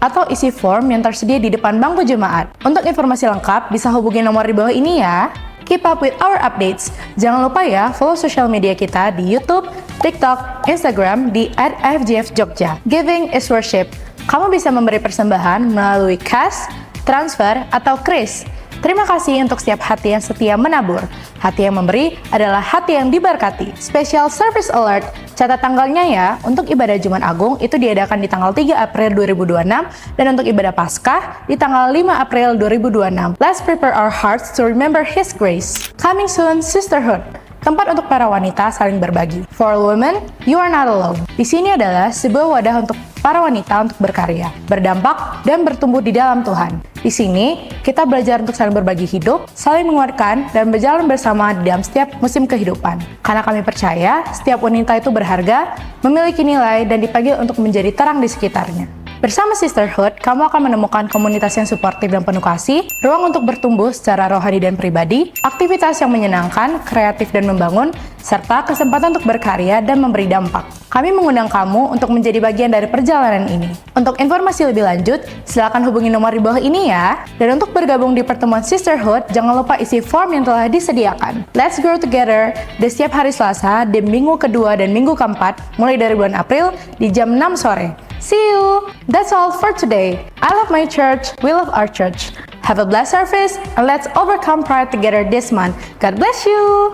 Speaker 6: atau isi form yang tersedia di depan bangku jemaat. Untuk informasi lengkap, bisa hubungi nomor di bawah ini ya. Keep up with our updates. Jangan lupa ya, follow sosial media kita di YouTube, TikTok, Instagram di @fgfjogja. Giving is worship. Kamu bisa memberi persembahan melalui cash, transfer, atau kris. Terima kasih untuk setiap hati yang setia menabur. Hati yang memberi adalah hati yang diberkati. Special Service Alert, catat tanggalnya ya. Untuk ibadah Jumat Agung itu diadakan di tanggal 3 April 2026 dan untuk ibadah Paskah di tanggal 5 April 2026. Let's prepare our hearts to remember His grace. Coming soon, Sisterhood. Tempat untuk para wanita saling berbagi. For women, you are not alone. Di sini adalah sebuah wadah untuk para wanita untuk berkarya, berdampak, dan bertumbuh di dalam Tuhan. Di sini, kita belajar untuk saling berbagi hidup, saling menguatkan, dan berjalan bersama di dalam setiap musim kehidupan. Karena kami percaya, setiap wanita itu berharga, memiliki nilai, dan dipanggil untuk menjadi terang di sekitarnya. Bersama Sisterhood, kamu akan menemukan komunitas yang suportif dan penuh kasih, ruang untuk bertumbuh secara rohani dan pribadi, aktivitas yang menyenangkan, kreatif dan membangun, serta kesempatan untuk berkarya dan memberi dampak. Kami mengundang kamu untuk menjadi bagian dari perjalanan ini. Untuk informasi lebih lanjut, silakan hubungi nomor di bawah ini ya. Dan untuk bergabung di pertemuan Sisterhood, jangan lupa isi form yang telah disediakan. Let's grow together di setiap hari Selasa, di minggu kedua dan minggu keempat, mulai dari bulan April di jam 6 sore. See you! That's all for today. I love my church, we love our church. Have a blessed service, and let's overcome pride together this month. God bless you!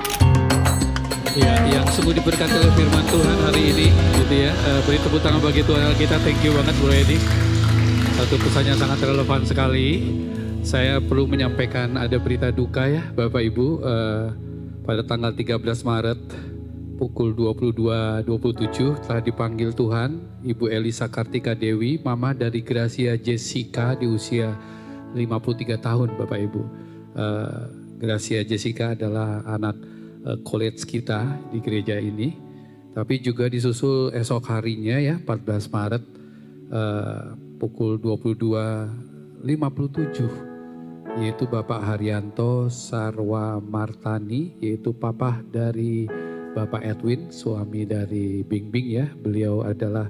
Speaker 2: Ya, yang sungguh diberkati oleh firman Tuhan hari ini, gitu ya. Beri tepuk tangan bagi Tuhan kita. Thank you banget, Bro Edi. Satu pesannya sangat relevan sekali. Saya perlu menyampaikan ada berita duka ya, Bapak Ibu. Pada tanggal 13 Maret pukul 22.27 telah dipanggil Tuhan Ibu Elisa Kartika Dewi, mama dari Gracia Jessica di usia 53 tahun, Bapak Ibu. Gracia Jessica adalah anak college kita di gereja ini, tapi juga disusul esok harinya ya 14 Maret pukul 22.57 yaitu Bapak Haryanto Sarwa Martani, yaitu papa dari Bapak Edwin, suami dari Bingbing ya. Beliau adalah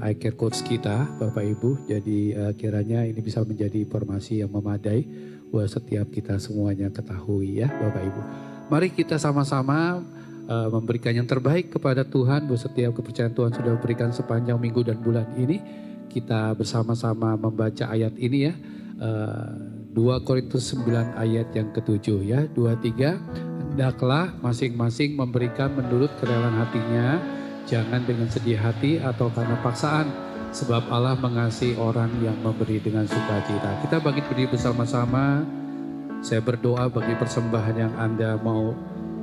Speaker 2: iCare coach kita, Bapak Ibu. Jadi kiranya ini bisa menjadi informasi yang memadai buat setiap kita semuanya ketahui ya, Bapak Ibu. Mari kita sama-sama memberikan yang terbaik kepada Tuhan buat setiap kepercayaan Tuhan sudah berikan sepanjang minggu dan bulan ini. Kita bersama-sama membaca ayat ini ya. 2 Korintus 9 ayat yang ke-7 ya. 2-3. Hendaklah masing-masing memberikan menurut kerelaan hatinya, jangan dengan sedih hati atau karena paksaan, sebab Allah mengasihi orang yang memberi dengan sukacita. Kita bangkit berdiri bersama-sama. Saya berdoa bagi persembahan yang Anda mau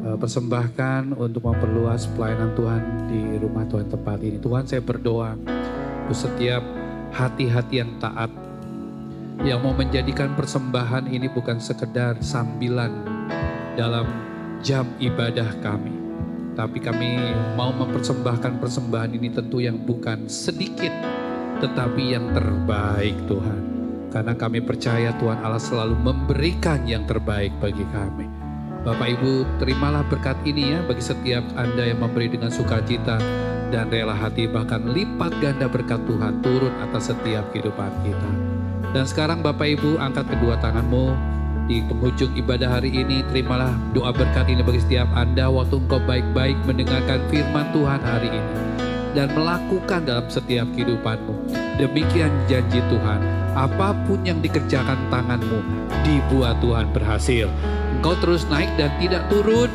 Speaker 2: persembahkan untuk memperluas pelayanan Tuhan di rumah Tuhan tempat ini. Tuhan, saya berdoa untuk setiap hati-hati yang taat, yang mau menjadikan persembahan ini bukan sekedar sambilan dalam jam ibadah kami. Tapi kami mau mempersembahkan persembahan ini tentu yang bukan sedikit, tetapi yang terbaik Tuhan. Karena kami percaya Tuhan Allah selalu memberikan yang terbaik bagi kami. Bapak Ibu, terimalah berkat ini ya bagi setiap Anda yang memberi dengan sukacita dan rela hati, bahkan lipat ganda berkat Tuhan turun atas setiap kehidupan kita. Dan sekarang Bapak Ibu, angkat kedua tanganmu di penghujung ibadah hari ini. Terimalah doa berkat ini bagi setiap Anda waktu engkau baik-baik mendengarkan firman Tuhan hari ini dan melakukan dalam setiap kehidupanmu. Demikian janji Tuhan, apapun yang dikerjakan tanganmu dibuat Tuhan berhasil. Engkau terus naik dan tidak turun,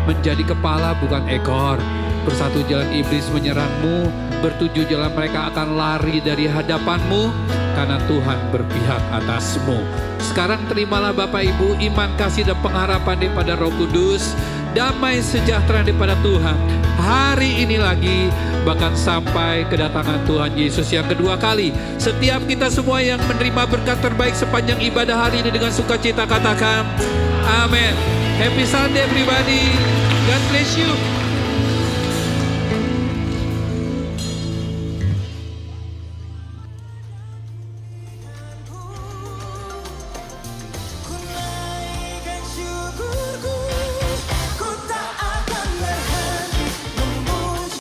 Speaker 2: menjadi kepala bukan ekor. Bersatu jalan iblis menyerangmu, bertujuh jalan mereka akan lari dari hadapanmu, karena Tuhan berpihak atasmu. Sekarang terimalah Bapak Ibu iman, kasih dan pengharapan daripada Roh Kudus, damai sejahtera daripada Tuhan. Hari ini lagi, bahkan sampai kedatangan Tuhan Yesus yang kedua kali. Setiap kita semua yang menerima berkat terbaik sepanjang ibadah hari ini dengan sukacita katakan, amin. Happy Sunday everybody. God bless you.